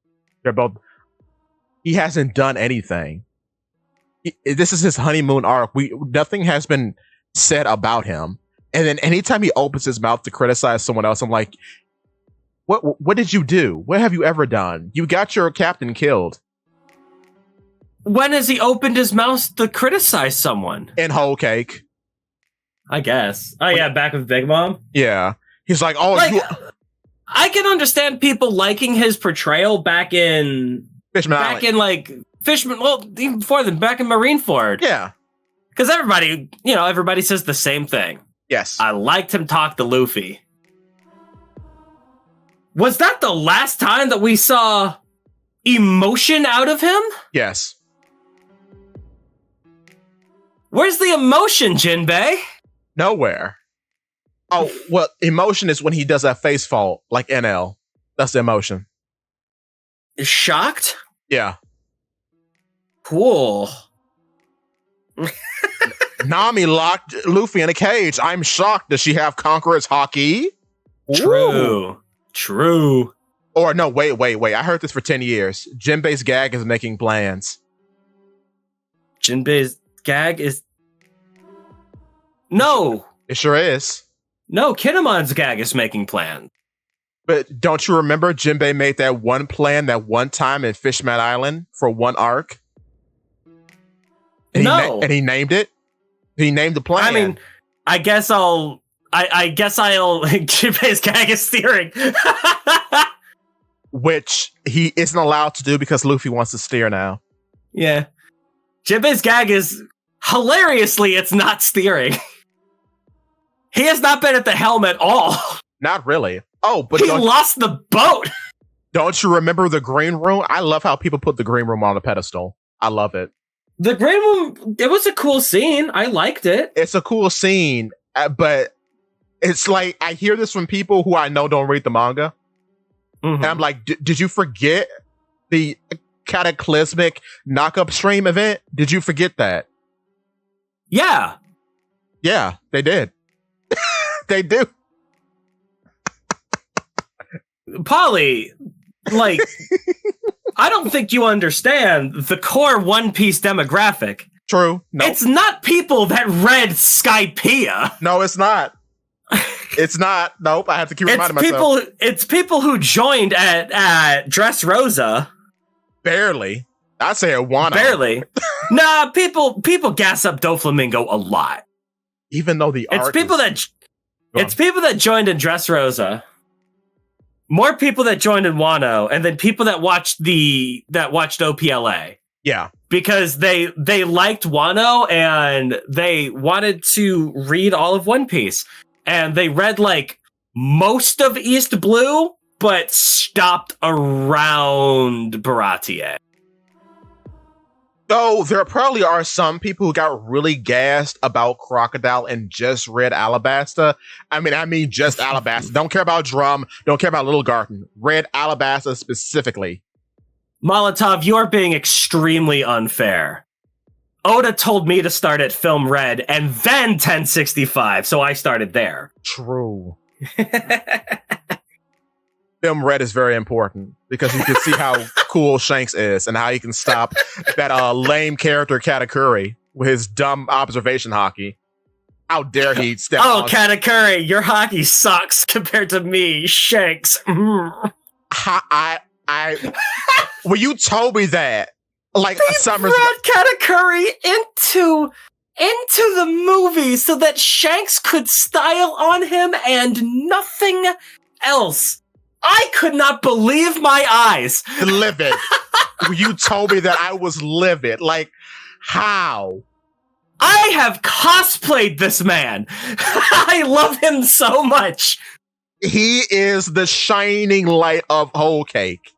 He hasn't done anything. This is his honeymoon arc. Nothing has been said about him. And then anytime he opens his mouth to criticize someone else, I'm like, what did you do? What have you ever done? You got your captain killed. When has he opened his mouth to criticize someone? In Whole Cake. I guess. Oh yeah, back with Big Mom? Yeah. He's like, I can understand people liking his portrayal back in Fishman, well, even before then, back in Marineford. Yeah. Because everybody says the same thing. Yes. I liked him talk to Luffy. Was that the last time that we saw emotion out of him? Yes. Where's the emotion, Jinbei? Nowhere. Oh, well, emotion is when he does that face fault, like NL. That's the emotion. Shocked? Yeah. Cool. Nami locked Luffy in a cage. I'm shocked. Does she have Conqueror's Haki? True. Or no, wait. I heard this for 10 years. Jinbei's gag is making plans. Jinbei's gag is... No. It sure is. No, Kinemon's gag is making plans. But don't you remember Jinbei made that one plan that one time in Fishman Island for one arc? And he named it? He named the plan. I mean, I guess I'll Jinbei's gag is steering. Which he isn't allowed to do because Luffy wants to steer now. Yeah. Jinbei's gag is hilariously, it's not steering. He has not been at the helm at all. Not really. Oh, but he lost the boat. Don't you remember the green room? I love how people put the green room on a pedestal. I love it. The green room, it was a cool scene. I liked it. It's a cool scene, but it's like I hear this from people who I know don't read the manga. Mm-hmm. And I'm like, did you forget the cataclysmic knock-up stream event? Did you forget that? Yeah. Yeah, they did. They do. Polly, like, I don't think you understand the core One Piece demographic. True. No. It's not people that read Skypiea. No, it's not. It's not. Nope. I have to keep reminding myself. It's people who joined at Dressrosa. Barely. I'd say at Wano. Barely. Nah, people gas up Doflamingo a lot. Even though the it's art people that joined in Dressrosa. More people that joined in Wano, and then people that watched OPLA. Yeah. Because they liked Wano and they wanted to read all of One Piece. And they read like most of East Blue, but stopped around Baratie. Though there probably are some people who got really gassed about Crocodile and just read Alabasta. I mean just Alabasta. Don't care about Drum. Don't care about Little Garden. Read Alabasta specifically. Molotov, you're being extremely unfair. Oda told me to start at Film Red and then 1065, so I started there. True. Film Red is very important because you can see how cool Shanks is and how he can stop that lame character Katakuri with his dumb observation hockey. How dare he step on... Katakuri, your hockey sucks compared to me, Shanks. When you told me that, like Summers brought Katakuri into the movie so that Shanks could style on him and nothing else. I could not believe my eyes. Livid. You told me that I was livid. Like, how? I have cosplayed this man. I love him so much. He is the shining light of Whole Cake.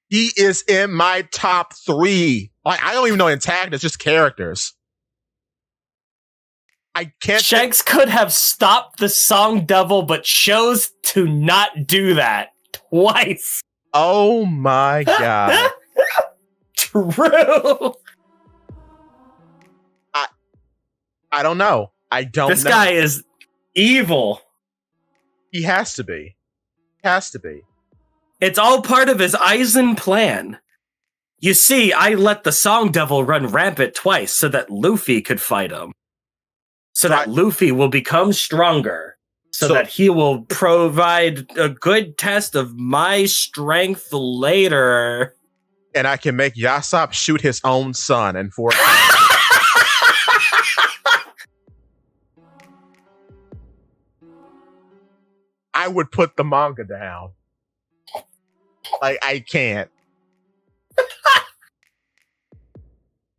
He is in my top 3. Like, I don't even know antagonists, just characters. I can't. Shanks could have stopped the Song Devil, but chose to not do that twice. Oh my god. True. I don't know. I don't know. This guy is evil. He has to be. Has to be. It's all part of his Aizen plan. You see, I let the Song Devil run rampant twice so that Luffy could fight him. So that Luffy will become stronger. So that he will provide a good test of my strength later. And I can make Yasop shoot his own son in 4 I would put the manga down. Like, I can't.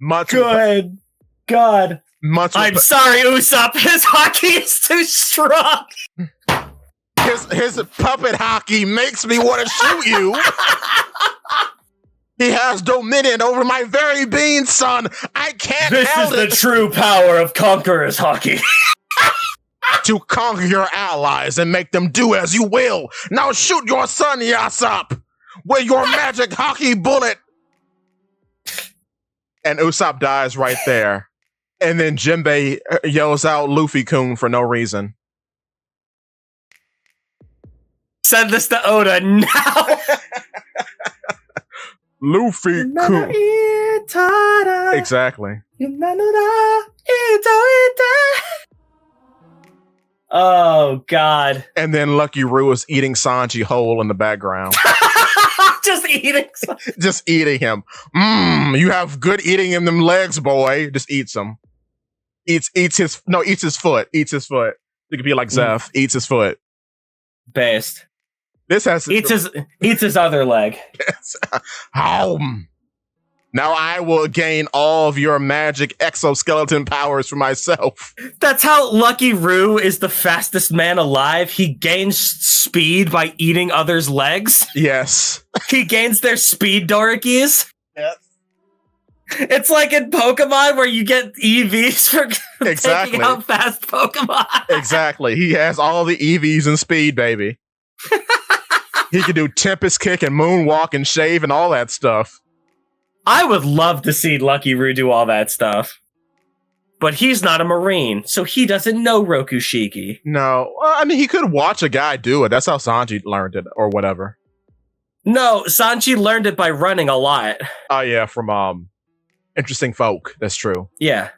Much good God. I'm sorry, Usopp. His hockey is too strong. His puppet hockey makes me want to shoot you. He has dominion over my very being, son. I can't help it. This is the true power of Conqueror's hockey. To conquer your allies and make them do as you will. Now shoot your son, Yasop, with your magic hockey bullet. And Usopp dies right there. And then Jinbei yells out Luffy-kun for no reason. Send this to Oda now. Luffy-kun. Exactly. Oh, God. And then Lucky Roo is eating Sanji whole in the background. Just eating him. You have good eating in them legs, boy. Just eats them. Eats his foot. Eats his foot. It could be like Zeph. Eats his foot. Based. This has eats his other leg. Now I will gain all of your magic exoskeleton powers for myself. That's how Lucky Roo is the fastest man alive. He gains speed by eating others' legs. Yes. He gains their speed dorkies. Yes. It's like in Pokemon where you get EVs for taking out fast Pokemon. Exactly. He has all the EVs and speed, baby. He can do Tempest Kick and Moonwalk and Shave and all that stuff. I would love to see Lucky Roo do all that stuff. but he's not a Marine, so he doesn't know Rokushiki. No, I mean, he could watch a guy do it. That's how Sanji learned it, or whatever. No, Sanji learned it by running a lot. Oh yeah, from Interesting Folk. That's true. Yeah.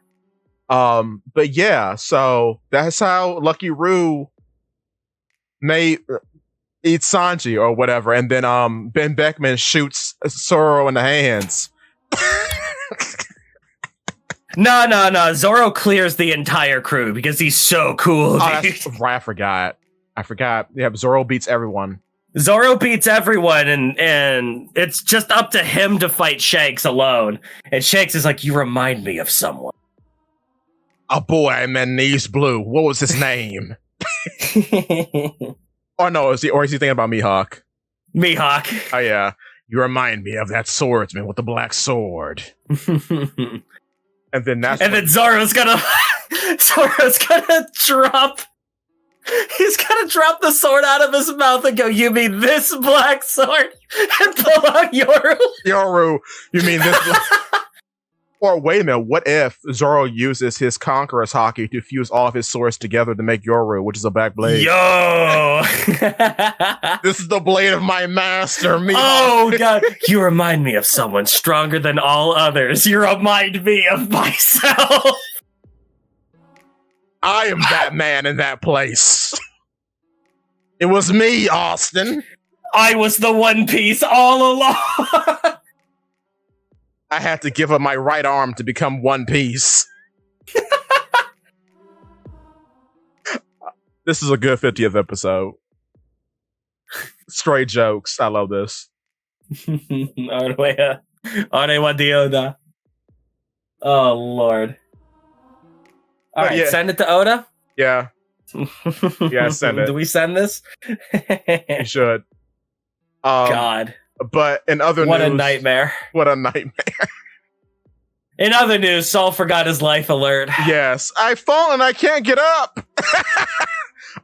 But yeah, so that's how Lucky Roo may eat Sanji or whatever, and then Ben Beckman shoots Zoro in the hands. No. Zoro clears the entire crew because he's so cool. Oh, that's right. I forgot. Yeah, Zoro beats everyone. Zoro beats everyone, and it's just up to him to fight Shanks alone. And Shanks is like, you remind me of someone. A boy in knees blue. What was his name? Oh no, is he thinking about Mihawk? Mihawk. Oh yeah. You remind me of that swordsman with the black sword. And then Zoro's gonna drop. He's gonna drop the sword out of his mouth and go, "You mean this black sword?" And pull out Yoru. Yoru, you mean this? Or wait a minute, what if Zoro uses his Conqueror's Haki to fuse all of his swords together to make Yoru, which is a back blade? Yo! This is the blade of my master, Mihawk. Oh god, you remind me of someone stronger than all others. You remind me of myself. I am that man in that place. It was me, Austin. I was the One Piece all along. I had to give up my right arm to become One Piece. This is a good 50th episode. Straight jokes. I love this. Oh, Lord. All right, yeah. Send it to Oda? Yeah. Yeah, send it. Do we send this? You should. God. But in other news... What a nightmare. What a nightmare. In other news, Saul forgot his life alert. Yes. I've fallen. I can't get up.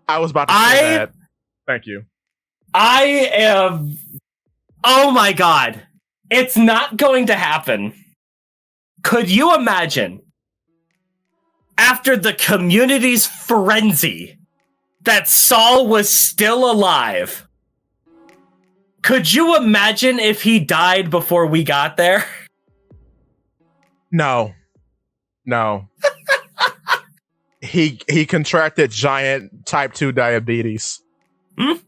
I was about to say that. Thank you. I am... Oh my god. It's not going to happen. Could you imagine... After the community's frenzy that Saul was still alive, could you imagine if he died before we got there? No. He contracted giant type 2 diabetes. Because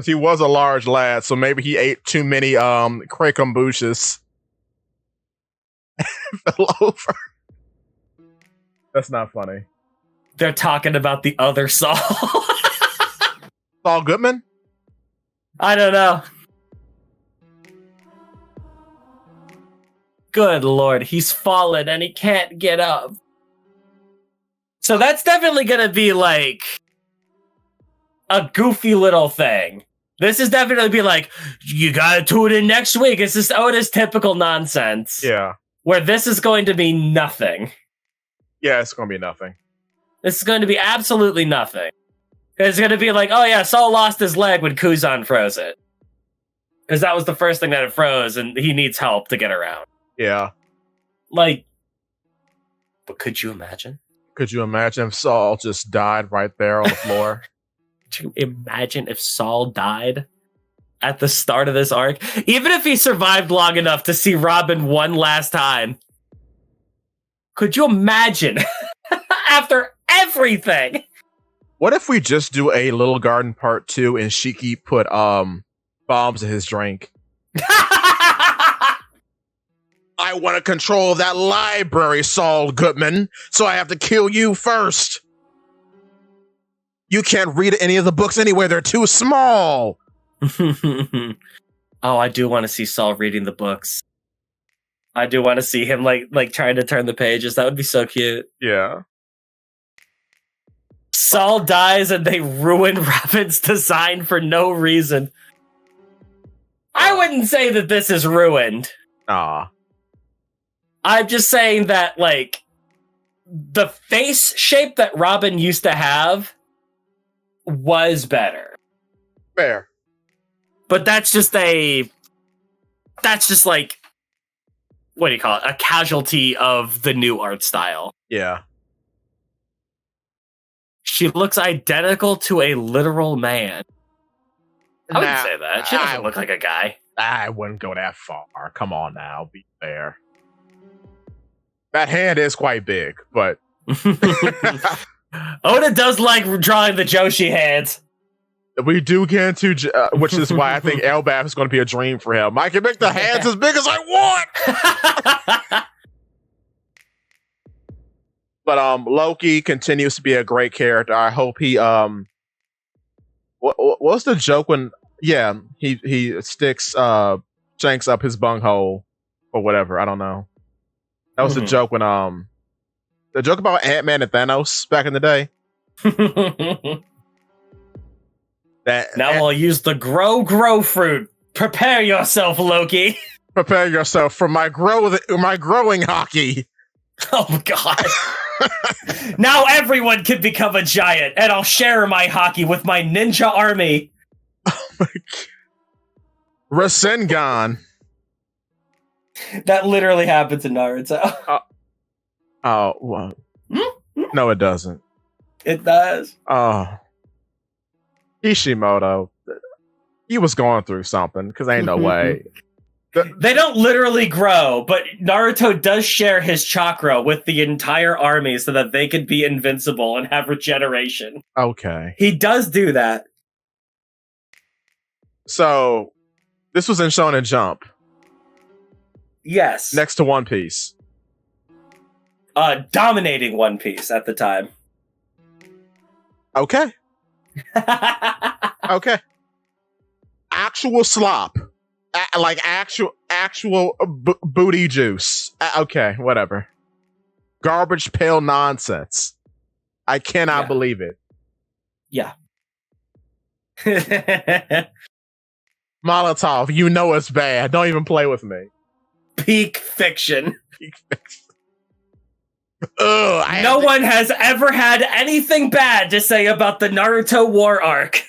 he was a large lad, so maybe he ate too many cray kombuchas. Fell over. That's not funny. They're talking about the other Saul. Saul Goodman? I don't know. Good Lord, he's fallen and he can't get up. So that's definitely going to be like a goofy little thing. This is definitely be like, you got to tune in next week. It's just Oda's typical nonsense. Yeah. Where this is going to be nothing. Yeah, it's going to be nothing. This is going to be absolutely nothing. It's going to be like, oh yeah, Saul lost his leg when Kuzan froze it. Because that was the first thing that it froze, and he needs help to get around. Yeah. Like, but could you imagine? Could you imagine if Saul just died right there on the floor? Could you imagine if Saul died at the start of this arc? Even if he survived long enough to see Robin one last time. Could you imagine? After everything. What if we just do a Little Garden Part 2 and Shiki put bombs in his drink? I want to control that library, Saul Goodman, so I have to kill you first. You can't read any of the books anyway, they're too small. Oh, I do want to see Saul reading the books. I do want to see him like trying to turn the pages. That would be so cute. Yeah. Saul dies and they ruin Robin's design for no reason. I wouldn't say that this is ruined. Aw. I'm just saying that, like, the face shape that Robin used to have was better. Fair. But that's just like what do you call it? A casualty of the new art style. Yeah. She looks identical to a literal man. I wouldn't say that. She doesn't look like a guy. I wouldn't go that far. Come on now, be fair. That hand is quite big, but Oda does like drawing the Joshi hands. We do get into, which is why I think Elbaf is going to be a dream for him. I can make the hands as big as I want. But Loki continues to be a great character. I hope he what's the joke when he sticks Shanks up his bunghole or whatever. I don't know. That was the joke when the joke about Ant-Man and Thanos back in the day. Now I'll use the grow fruit. Prepare yourself, Loki. Prepare yourself for my growing hockey. Oh God. Now everyone can become a giant, and I'll share my hockey with my ninja army. Oh my God. Rasengan. That literally happens in Naruto. Well, no, it doesn't. It does. Kishimoto, he was going through something, because ain't no way. They don't literally grow, but Naruto does share his chakra with the entire army so that they could be invincible and have regeneration. Okay. He does do that. So, this was in Shonen Jump. Yes. Next to One Piece. Dominating One Piece at the time. Okay. Okay. Actual slop. Like actual booty juice. Okay, whatever. Garbage pail nonsense. I cannot believe it. Yeah. Molotov, you know it's bad. Don't even play with me. Peak fiction. Peak fiction. Ugh, no one has ever had anything bad to say about the Naruto war arc.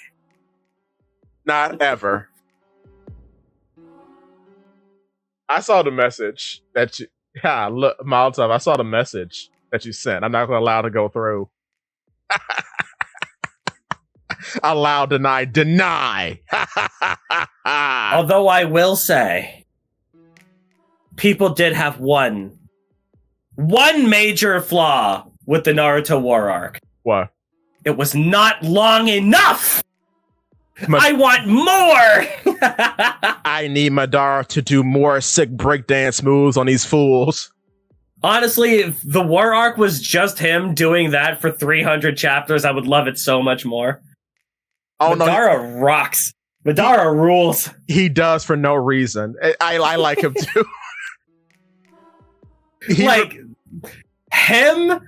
Not ever. I saw the message that you... Yeah, look, Molotov, I saw the message that you sent. I'm not going to allow it to go through. Allow, deny. Although I will say, people did have one major flaw with the Naruto war arc. What? It was not long enough! I want more! I need Madara to do more sick breakdance moves on these fools. Honestly, if the war arc was just him doing that for 300 chapters, I would love it so much more. Oh, Madara rocks. Madara rules. He does for no reason. I like him too. Him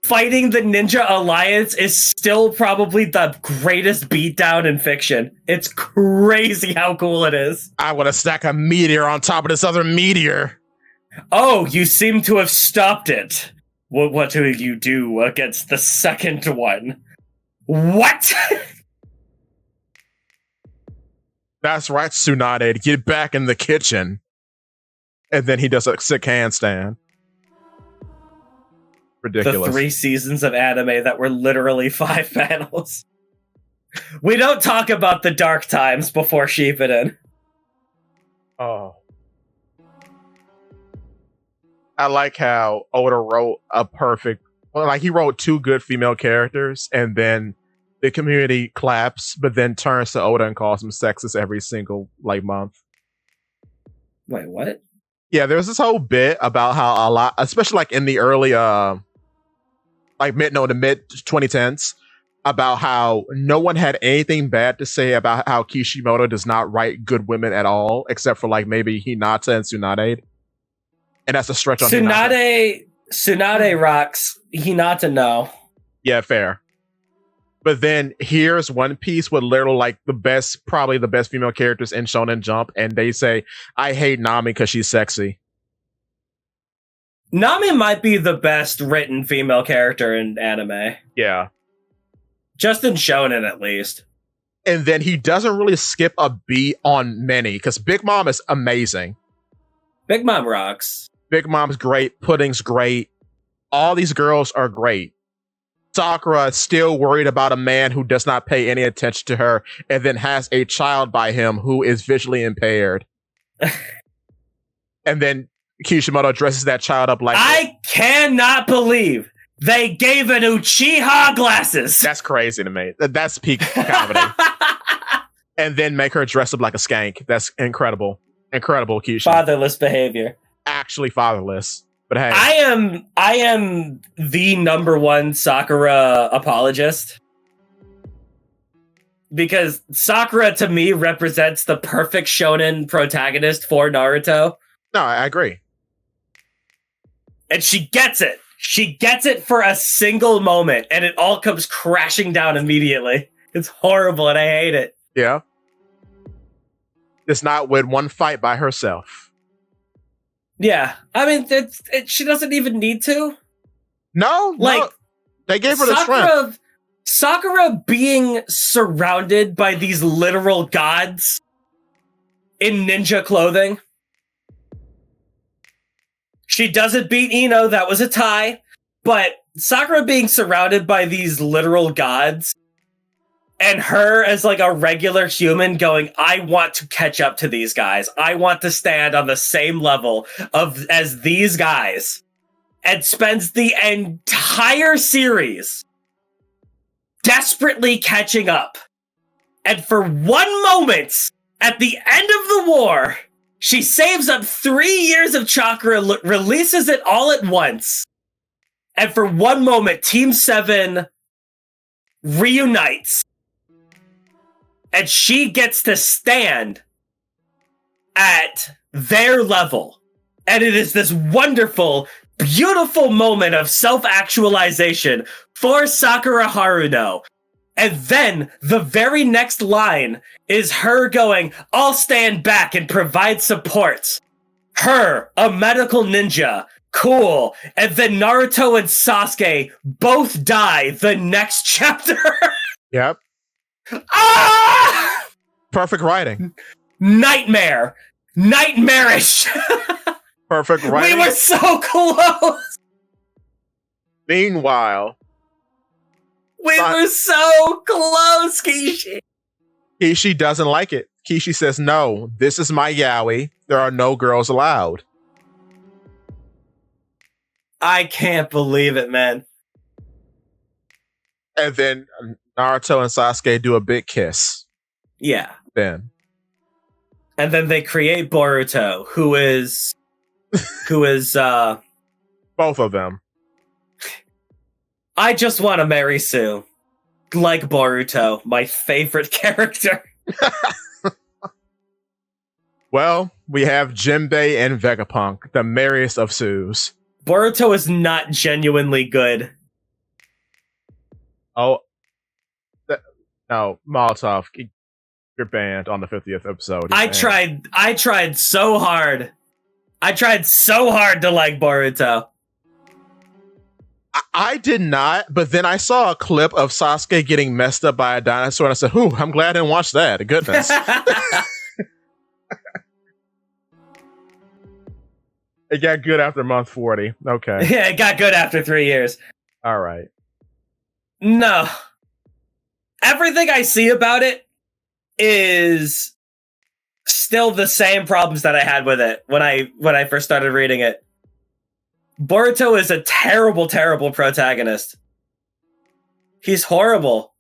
fighting the Ninja Alliance is still probably the greatest beatdown in fiction. It's crazy how cool it is. I want to stack a meteor on top of this other meteor. Oh, you seem to have stopped it. What do you do against the second one? What? That's right, Tsunade. Get back in the kitchen. And then he does a sick handstand. Ridiculous. The 3 seasons of anime that were literally 5 panels. We don't talk about the dark times before Shippuden. Oh. I like how Oda wrote he wrote 2 good female characters, and then the community claps, but then turns to Oda and calls him sexist every single month. Wait, what? Yeah, there's this whole bit about how a lot, especially in the early mid 2010s, about how no one had anything bad to say about how Kishimoto does not write good women at all, except for maybe Hinata and Tsunade. And that's a stretch on Hinata. Tsunade rocks. Hinata, no. Yeah, fair. But then here's One Piece with literally probably the best female characters in Shonen Jump, and they say, I hate Nami because she's sexy. Nami might be the best written female character in anime. Yeah. Just in Shonen, at least. And then he doesn't really skip a beat on many, because Big Mom is amazing. Big Mom rocks. Big Mom's great. Pudding's great. All these girls are great. Sakura is still worried about a man who does not pay any attention to her and then has a child by him who is visually impaired. And then Kishimoto dresses that child up like... I cannot believe they gave an Uchiha glasses. That's crazy to me. That's peak comedy. And then make her dress up like a skank. That's incredible. Incredible, Kishimoto. Fatherless behavior. Actually fatherless. But hey. I am the number one Sakura apologist. Because Sakura, to me, represents the perfect shonen protagonist for Naruto. No, I agree. And she gets it. She gets it for a single moment, and it all comes crashing down immediately. It's horrible, and I hate it. Yeah. Does not win one fight by herself. Yeah. I mean, she doesn't even need to. No, they gave her the strength. Sakura being surrounded by these literal gods in ninja clothing. She doesn't beat Ino, that was a tie. But Sakura being surrounded by these literal gods and her as like a regular human going, I want to catch up to these guys. I want to stand on the same level as these guys. And spends the entire series desperately catching up. And for one moment, at the end of the war, she saves up 3 years of chakra, releases it all at once. And for one moment, Team 7 reunites. And she gets to stand at their level. And it is this wonderful, beautiful moment of self-actualization for Sakura Haruno. And then the very next line is her going, I'll stand back and provide support. Her, a medical ninja. Cool. And then Naruto and Sasuke both die the next chapter. Yep. Ah! Perfect writing. Nightmare. Nightmarish. Perfect writing. We were so close. Meanwhile, we were so close, Kishi. Kishi doesn't like it. Kishi says, no, this is my yaoi. There are no girls allowed. I can't believe it, man. And then Naruto and Sasuke do a big kiss. Yeah. Then. And then they create Boruto, who is both of them. I just want to marry Sue. Like Boruto, my favorite character. Well, we have Jinbei and Vegapunk, the merriest of Sues. Boruto is not genuinely good. Oh, no, Molotov, you're banned on the 50th episode. I tried so hard. I tried so hard to like Boruto. I did not, but then I saw a clip of Sasuke getting messed up by a dinosaur, and I said, I'm glad I didn't watch that. Goodness. It got good after month 40. Okay. Yeah, it got good after 3 years. All right. No. Everything I see about it is still the same problems that I had with it when I first started reading it. Boruto is a terrible, terrible protagonist. He's horrible.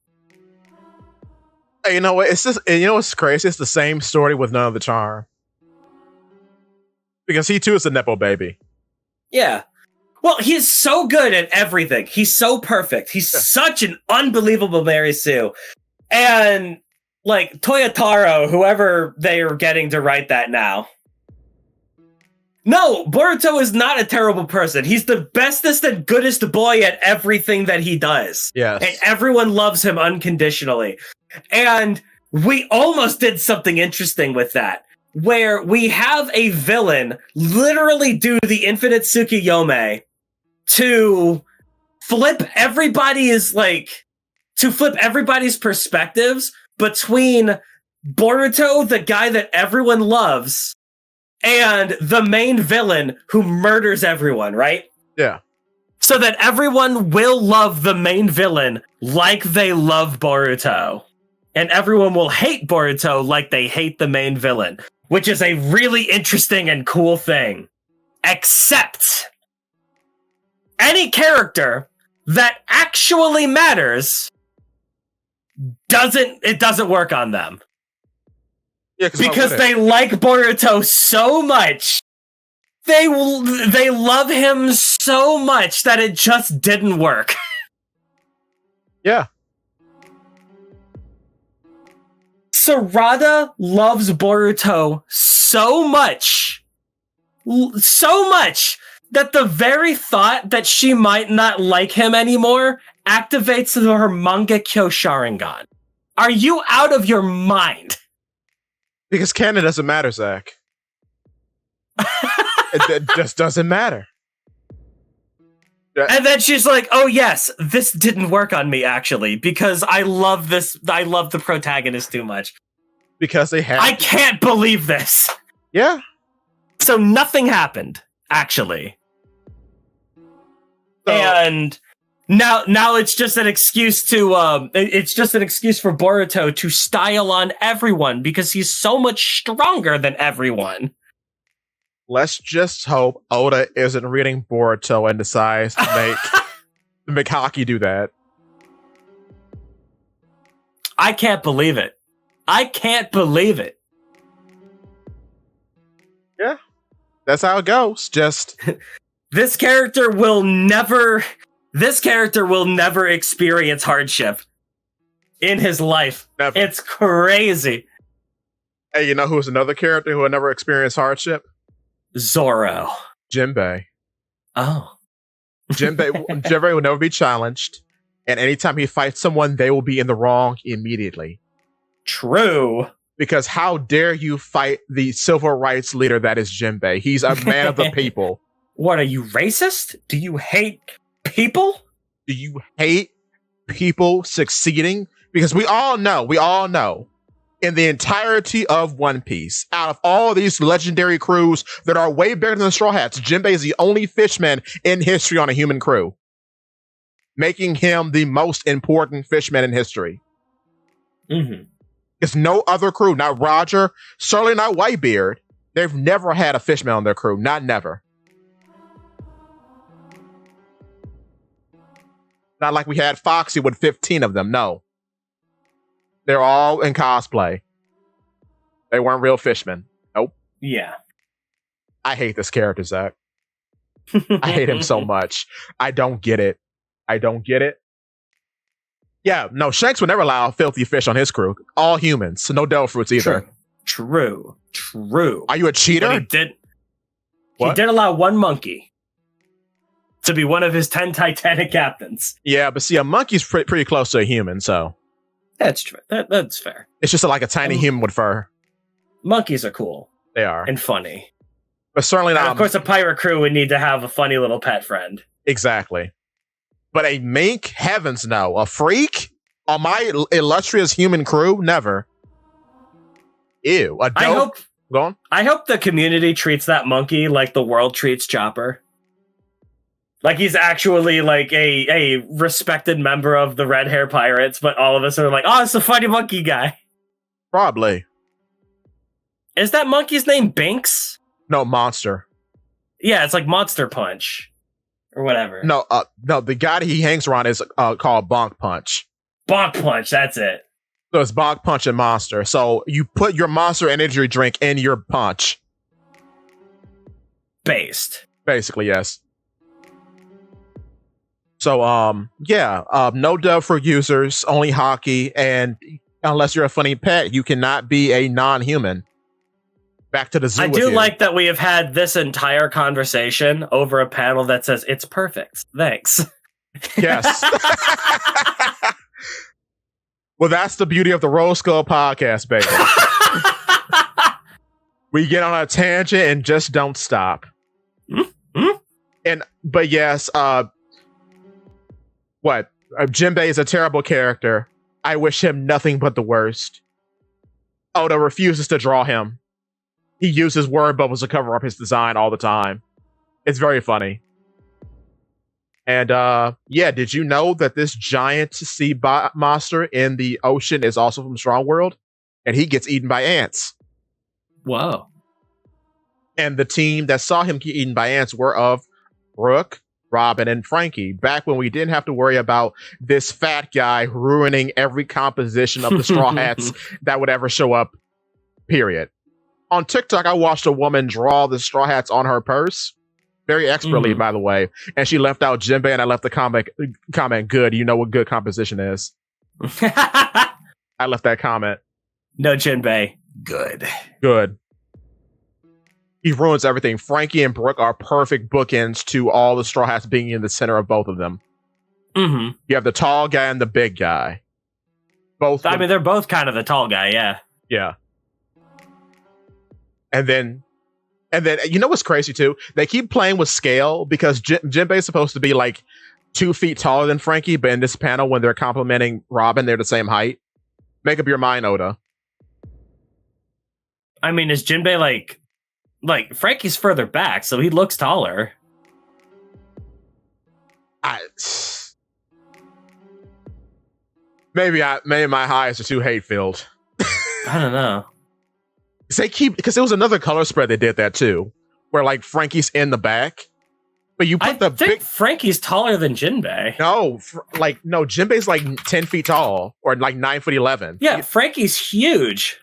You know what? It's just, you know what's crazy? It's the same story with none of the charm. Because he too is a Nepo baby. Yeah. Well, he's so good at everything. He's so perfect. He's such an unbelievable Mary Sue. And like Toyotaro, whoever they are getting to write that now. No, Boruto is not a terrible person. He's the bestest and goodest boy at everything that he does. Yes. And everyone loves him unconditionally. And we almost did something interesting with that, where we have a villain literally do the infinite Tsukiyomi to flip everybody's perspectives between Boruto, the guy that everyone loves, and the main villain who murders everyone, right? Yeah. So that everyone will love the main villain like they love Boruto. And everyone will hate Boruto like they hate the main villain, which is a really interesting and cool thing. Except any character that actually matters doesn't work on them. Yeah, because they like Boruto so much. They love him so much that it just didn't work. Yeah. Sarada loves Boruto so much that the very thought that she might not like him anymore activates her Mangekyo Sharingan. Are you out of your mind? Because canon doesn't matter, Zakk. it just doesn't matter. And then she's like, oh yes, this didn't work on me actually, because I love the protagonist too much. Because they have... I can't believe this. Yeah. So nothing happened, actually. So, and now it's just an excuse for Boruto to style on everyone because he's so much stronger than everyone. Let's just hope Oda isn't reading Boruto and decides to make Haki do that. I can't believe it. Yeah. That's how it goes. Just this character will never experience hardship in his life. Never. It's crazy. Hey, you know who's another character who will never experience hardship? Zoro. Jinbei. Oh. Jinbei will never be challenged. And anytime he fights someone, they will be in the wrong immediately. True. Because how dare you fight the civil rights leader that is Jinbei? He's a man of the people. What, are you racist? Do you hate people? Do you hate people succeeding? Because we all know, in the entirety of One Piece, out of all these legendary crews that are way bigger than the Straw Hats, Jinbei is the only fishman in history on a human crew, making him the most important fishman in history. Mm-hmm. There's no other crew, not Roger, certainly not Whitebeard. They've never had a fishman on their crew, not never. Not like we had Foxy with 15 of them, no. They're all in cosplay. They weren't real fishmen. Nope. Yeah. I hate this character, Zakk. I hate him so much. I don't get it. Yeah, no, Shanks would never allow filthy fish on his crew. All humans, so no devil fruits either. True. Are you a cheater? He did allow one monkey to be one of his 10 Titanic captains. Yeah, but see, a monkey's pretty close to a human, so... That's true. That's fair. It's just like a tiny human with fur. Monkeys are cool. They are. And funny. But certainly not... And of course, a pirate crew would need to have a funny little pet friend. Exactly. But a mink? Heavens no. A freak? On my illustrious human crew? Never. Ew. A dope? Go on. I hope the community treats that monkey like the world treats Chopper. Like he's actually like a respected member of the Red Hair Pirates, but all of us are like, oh, it's a funny monkey guy. Probably. Is that monkey's name Binks? No, Monster. Yeah, it's like Monster Punch. Or whatever. No, the guy that he hangs around is called Bonk Punch. Bonk Punch, that's it. So it's Bonk Punch and Monster. So you put your Monster energy drink in your punch. Basically, yes. So, no dub for users, only Haki, and unless you're a funny pet, you cannot be a non-human. Back to the zoo. I do like that we have had this entire conversation over a panel that says it's perfect. Thanks. Yes. Well, that's the beauty of the Rose Skull podcast, baby. We get on a tangent and just don't stop. Mm-hmm. But yes, Jinbei is a terrible character. I wish him nothing but the worst. Oda refuses to draw him. he uses word bubbles to cover up his design all the time. It's very funny. And yeah, did you know that this giant monster in the ocean is also from Strong World? And he gets eaten by ants. Whoa. And the team that saw him get eaten by ants were of Brooke, Robin, and Frankie, back when we didn't have to worry about this fat guy ruining every composition of the Straw Hats that would ever show up, period. On TikTok, I watched a woman draw the Straw Hats on her purse. Very expertly, by the way. And she left out Jinbei, and I left the comment, good. You know what good composition is. I left that comment. No Jinbei. Good. Good. He ruins everything. Frankie and Brooke are perfect bookends to all the Straw Hats being in the center of both of them. Mm-hmm. You have the tall guy and the big guy. I mean, they're both kind of the tall guy, yeah. Yeah. And then, you know what's crazy too? They keep playing with scale because Jinbei is supposed to be like 2 feet taller than Frankie, but in this panel, when they're complimenting Robin, they're the same height. Make up your mind, Oda. I mean, is Jinbei like Frankie's further back, so he looks taller. Maybe my eyes are too hate-filled. I don't know. Because there was another color spread that did that too, where like Frankie's in the back, but you put Frankie's taller than Jinbei. No, Jinbei's like 10 feet tall or like 9'11". Yeah, Frankie's huge.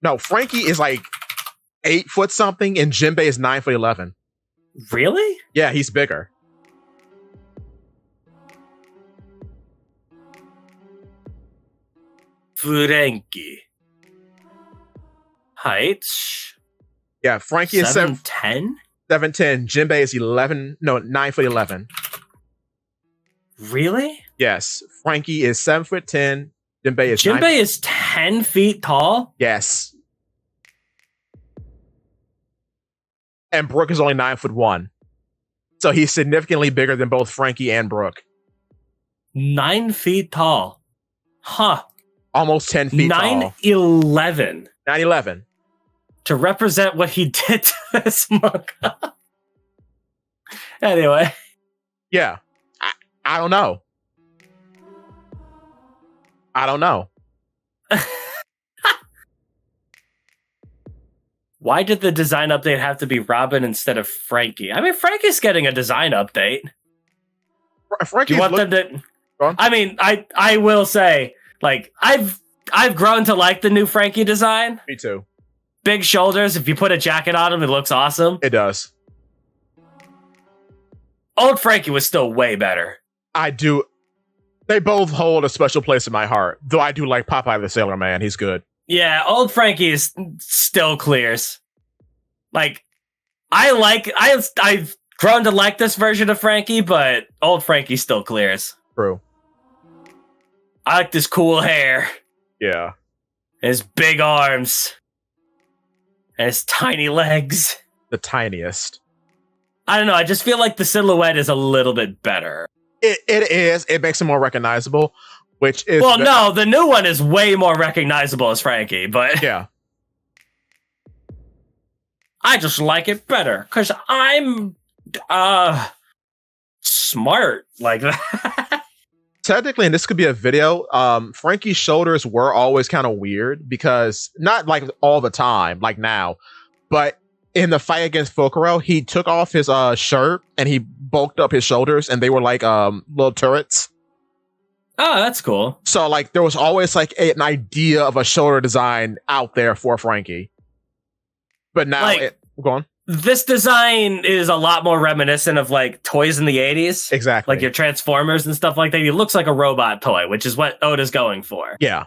No, Frankie is like 8 foot something, and Jinbei is 9'11". Really? Yeah, he's bigger. Frankie. Height. Yeah, Frankie is 7'10". 7'10". Jinbei is 9'11". Really? Yes, Frankie is 7'10". Jinbei is 10 feet tall. Yes. And Brooke is only 9'1". So he's significantly bigger than both Frankie and Brooke. 9 feet tall. Huh. Almost 10 feet tall. 9'11". 9'11". To represent what he did to this manga. Anyway. Yeah. I don't know. Why did the design update have to be Robin instead of Frankie? I mean, Frankie's getting a design update. Frankie's Do you want them to? I mean, I will say, like, I've grown to like the new Frankie design. Me too. Big shoulders. If you put a jacket on him, it looks awesome. It does. Old Frankie was still way better. I do. They both hold a special place in my heart. Though I do like Popeye the Sailor Man. He's good. Yeah, old Frankie is still clears. Like, I've grown to like this version of Frankie, but old Frankie still clears. True. I like this cool hair. Yeah. His big arms. And his tiny legs. The tiniest. I don't know, I just feel like the silhouette is a little bit better. It is. It makes him more recognizable, which is... Well, no, the new one is way more recognizable as Frankie, but... Yeah. I just like it better, because I'm... smart like that. Technically, and this could be a video, Frankie's shoulders were always kind of weird, because... Not, like, all the time, like now, but... In the fight against Fukuro, he took off his shirt and he bulked up his shoulders, and they were like little turrets. Oh, that's cool. So like there was always like an idea of a shoulder design out there for Frankie. But now, like, go on. This design is a lot more reminiscent of like toys in the 80s. Exactly. Like your Transformers and stuff like that. He looks like a robot toy, which is what Oda's going for. Yeah.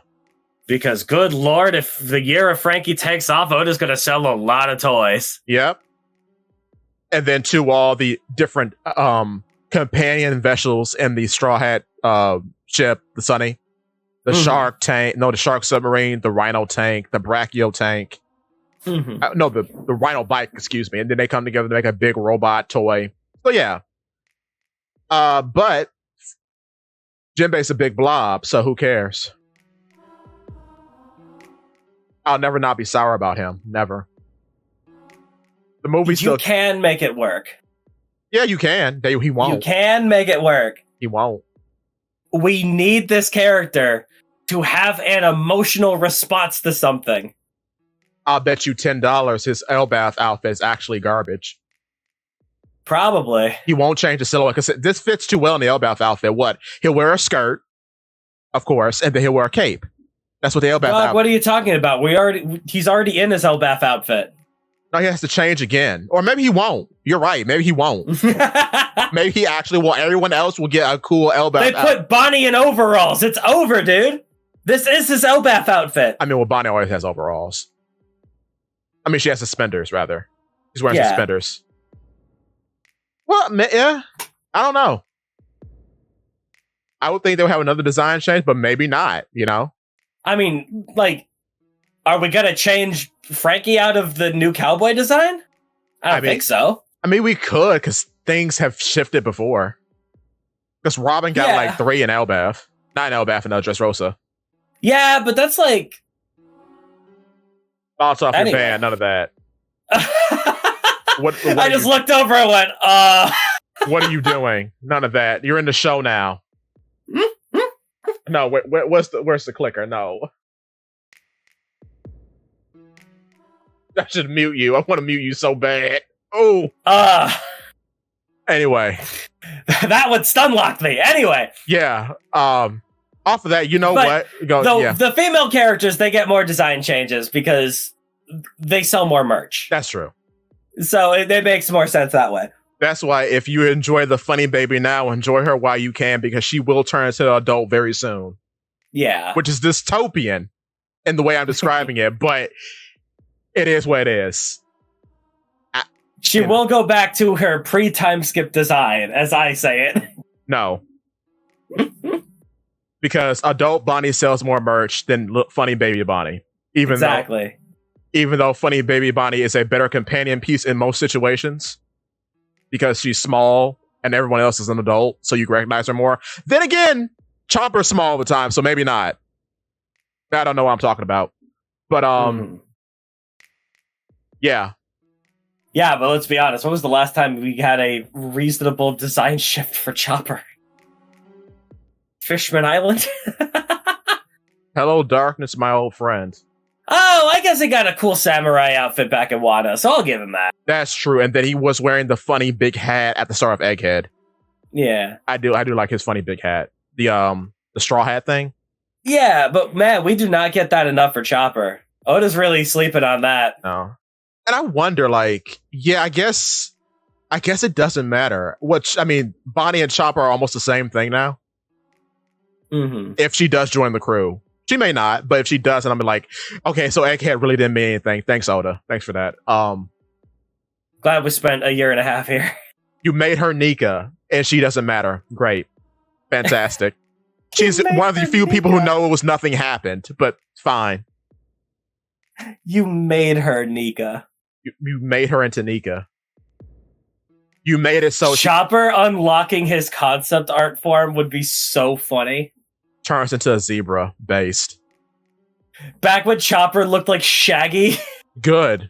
Because, good lord, if the year of Frankie takes off, Oda's going to sell a lot of toys. Yep. And then to all the different companion vessels in the Straw Hat ship, the Sunny, the shark tank, the shark submarine, the rhino tank, the brachio tank. The rhino bike, excuse me. And then they come together to make a big robot toy. So yeah. But Jinbei's a big blob, so who cares? I'll never not be sour about him. Never. The movie You still can make it work. Yeah, you can. He won't. You can make it work. He won't. We need this character to have an emotional response to something. I'll bet you $10 his Elbath outfit is actually garbage. Probably. He won't change the silhouette because this fits too well in the Elbath outfit. What? He'll wear a skirt, of course, and then he'll wear a cape. That's what the Elbath outfit. What are you talking about? He's already in his Elbath outfit. No, he has to change again. Or maybe he won't. You're right. Maybe he won't. Maybe he actually will. Everyone else will get a cool Elbath They put Bonnie in overalls. It's over, dude. This is his Elbath outfit. I mean, well, Bonnie always has overalls. I mean, she has suspenders, rather. He's wearing suspenders. Well, yeah. I don't know. I would think they'll have another design change, but maybe not, you know? I mean, like, are we going to change Frankie out of the new cowboy design? I don't think so. I mean, we could, because things have shifted before. Because Robin got like 3 in Elbath. Not in Elbath, in Dressrosa. Yeah, but that's like... Bounce off your band, none of that. What I just looked over and went, What are you doing? None of that. You're in the show now. No, where's the clicker? No. I should mute you. I want to mute you so bad. Oh. Anyway. That would stun lock me. Anyway. Yeah. Off of that, you know what? The female characters, they get more design changes because they sell more merch. That's true. So it makes more sense that way. That's why if you enjoy the funny baby now, enjoy her while you can, because she will turn into an adult very soon. Yeah. Which is dystopian in the way I'm describing it, but it is what it is. She will go back to her pre-time skip design, as I say it. No. Because adult Bonnie sells more merch than funny baby Bonnie. Even though funny baby Bonnie is a better companion piece in most situations. Because she's small and everyone else is an adult, so you recognize her more. Then again, Chomper's small all the time, so maybe not. I don't know what I'm talking about. But, yeah. Yeah, but let's be honest. When was the last time we had a reasonable design shift for Chopper? Fishman Island? Hello, darkness, my old friend. Oh, I guess he got a cool samurai outfit back in Wano, so I'll give him that. That's true, and then he was wearing the funny big hat at the start of Egghead. Yeah. I do like his funny big hat. The straw hat thing. Yeah, but man, we do not get that enough for Chopper. Oda's really sleeping on that. No. And I wonder, like, I guess it doesn't matter. Which, I mean, Bonnie and Chopper are almost the same thing now. Mm-hmm. If she does join the crew. She may not, but if she does, and I'm like, okay, so Egghead really didn't mean anything. Thanks, Oda. Thanks for that. Glad we spent a year and a half here. You made her Nika, and she doesn't matter. Great. Fantastic. She's one of the few people who know it was nothing happened, but fine. You made her Nika. You made her into Nika. You made it so... Chopper unlocking his concept art form would be so funny. Turns into a zebra based. Back when Chopper looked like Shaggy. Good.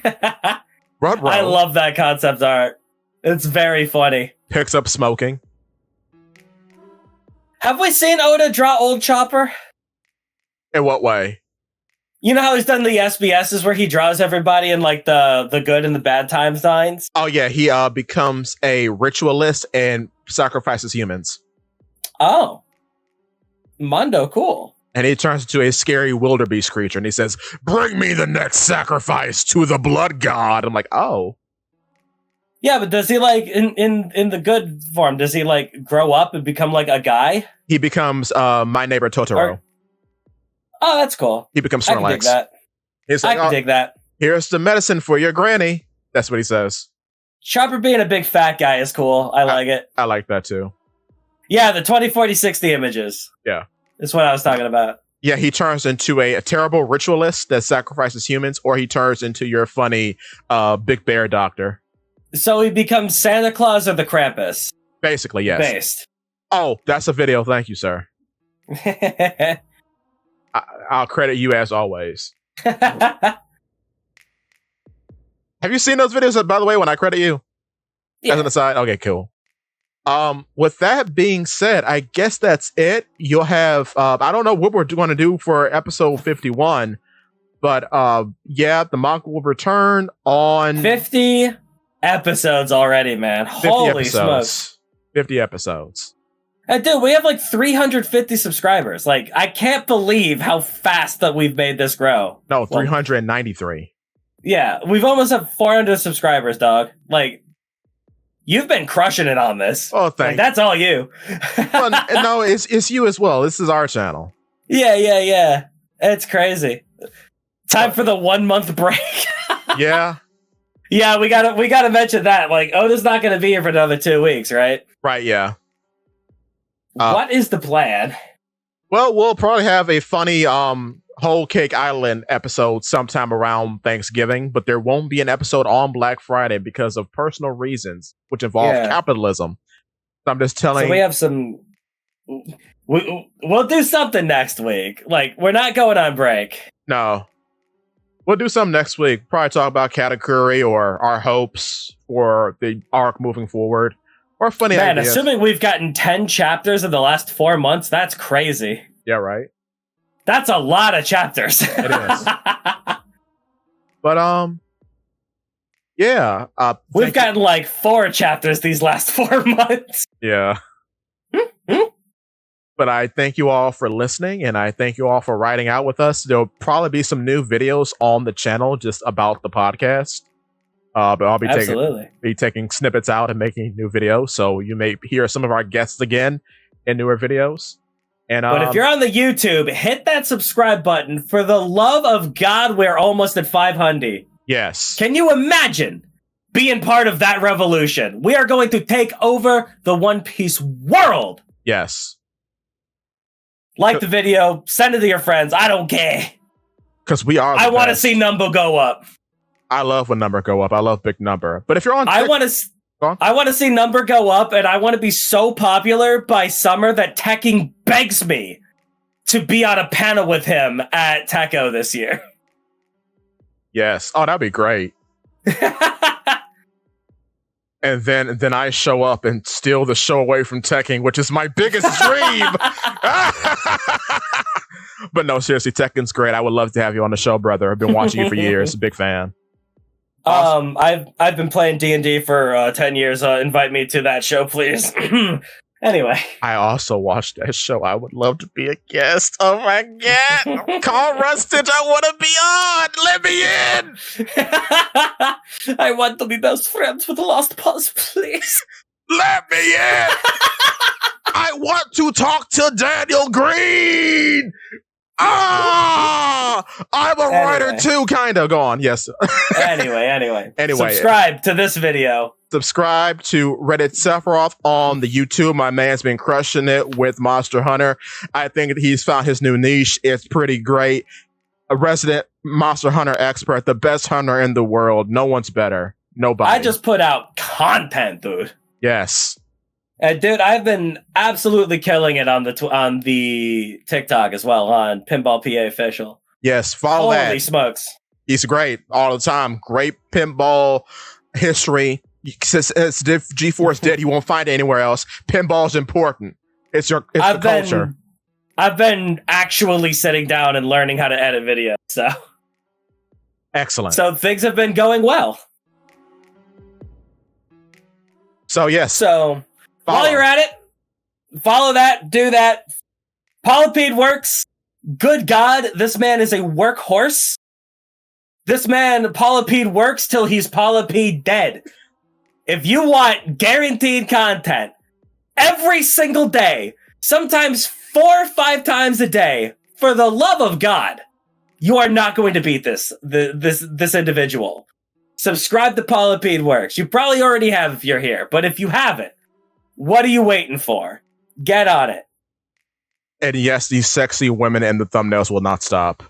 I love that concept art. It's very funny. Picks up smoking. Have we seen Oda draw old Chopper? In what way? You know how he's done the SBSs where he draws everybody in like the good and the bad time signs? Oh yeah, he becomes a ritualist and sacrifices humans. Oh. Mondo, cool. And he turns into a scary wildebeest creature and he says, "Bring me the next sacrifice to the blood god." I'm like, oh. Yeah, but does he like in the good form, does he like grow up and become like a guy? He becomes My Neighbor Totoro. Oh, that's cool. He becomes Snorlax. I can dig that. He's like, I can dig that. Here's the medicine for your granny. That's what he says. Chopper being a big fat guy is cool. I like it. I like that too. Yeah, the 20, 40, 60 images. Yeah. That's what I was talking about. Yeah, he turns into a terrible ritualist that sacrifices humans, or he turns into your funny big bear doctor. So he becomes Santa Claus or the Krampus? Basically, yes. Based. Oh, that's a video. Thank you, sir. I'll credit you as always. Have you seen those videos, by the way, when I credit you? Yeah. As an aside? Okay, cool. With that being said, I guess that's it. You'll have, I don't know what we're going to do for episode 51, but yeah, the manga will return on 50 episodes already, man. 50 Holy episodes. smokes. 50 episodes. And dude, we have like 350 subscribers. Like, I can't believe how fast that we've made this grow. No, 393. Yeah, we've almost have 400 subscribers, dog. Like, you've been crushing it on this. Oh, thanks. Like, that's all you. Well, no, it's you as well. This is our channel. Yeah. It's crazy. Time for the 1 month break. Yeah. Yeah, we gotta mention that. Like, Oda's not gonna be here for another 2 weeks, right? Right, yeah. What is the plan? Well, we'll probably have a funny Whole Cake Island episode sometime around Thanksgiving, but there won't be an episode on Black Friday because of personal reasons, which involve capitalism. So I'm just telling. So we have some. We'll do something next week. Like, we're not going on break. No. We'll do something next week. Probably talk about Katakuri or our hopes for the arc moving forward. Or funny ideas. Assuming we've gotten 10 chapters in the last 4 months, that's crazy. Yeah, right? That's a lot of chapters. It is. But, yeah. We've gotten like 4 chapters these last 4 months. Yeah. But I thank you all for listening, and I thank you all for riding out with us. There'll probably be some new videos on the channel just about the podcast. But I'll be taking snippets out and making new videos, so you may hear some of our guests again in newer videos. And but if you're on the YouTube, hit that subscribe button. For the love of God, we're almost at 500. Yes. Can you imagine being part of that revolution? We are going to take over the One Piece world. Yes. Like the video, send it to your friends. I don't care. Because we are. I want to see number go up. I love when number go up. I love big number. But if you're on, I want to see number go up, and I want to be so popular by summer that Tekking begs me to be on a panel with him at Tekko this year. Yes. Oh, that'd be great. And then I show up and steal the show away from Tekking, which is my biggest dream. But no, seriously, Tekking's great. I would love to have you on the show, brother. I've been watching you for years. Big fan. Awesome. I've been playing D&D for 10 years. Invite me to that show, please. Anyway. I also watched that show. I would love to be a guest. Oh my god. Call Rustage. I want to be on. Let me in. I want to be best friends with the Lost Pause, please. Let me in. I want to talk to Daniel Green. I'm a writer too, kind of. Go on. Yes. Anyway. Subscribe to this video. Subscribe to Reddit Sephiroth on the YouTube. My man's been crushing it with Monster Hunter. I think he's found his new niche. It's pretty great. A resident Monster Hunter expert, the best hunter in the world. No one's better. Nobody. I just put out content, dude. Yes. And dude, I've been absolutely killing it on the TikTok as well, on Pinball PA Official. Yes, follow that. Holy smokes. He's great all the time. Great pinball history. Since G4 is dead, you won't find it anywhere else. Pinball's important. It's the culture. I've been actually sitting down and learning how to edit videos, so. Excellent. So things have been going well. So, yes. So, while you're at it, follow that, do that. Polypede works. Good God, this man is a workhorse. This man, Polypede works till he's Polypede dead. If you want guaranteed content every single day, sometimes 4 or 5 times a day, for the love of God, you are not going to beat this individual. Subscribe to Polypede Works. You probably already have if you're here, but if you haven't, what are you waiting for? Get on it. And yes, these sexy women in the thumbnails will not stop.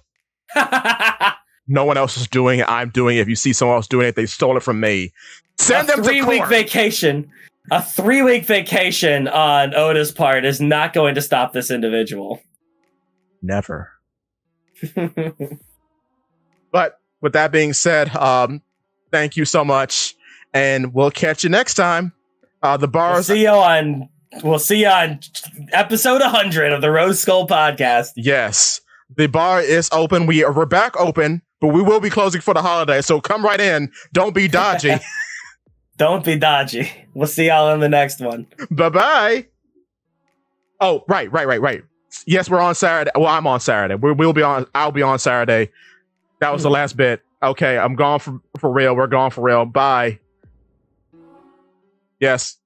No one else is doing it. I'm doing it. If you see someone else doing it, they stole it from me. Send them to court. 3-week vacation. A 3-week vacation on Oda's part is not going to stop this individual. Never. But with that being said, Thank you so much, and we'll catch you next time. The bars. We'll see you on episode 100 of the Rose Skull podcast. Yes, the bar is open. We're back open, but we will be closing for the holiday. So come right in. Don't be dodgy. Don't be dodgy. We'll see y'all in the next one. Bye-bye. Oh, right. Yes, we're on Saturday. Well, I'm on Saturday. We'll be on. I'll be on Saturday. That was the last bit. Okay, I'm gone for real. We're gone for real. Bye. Yes.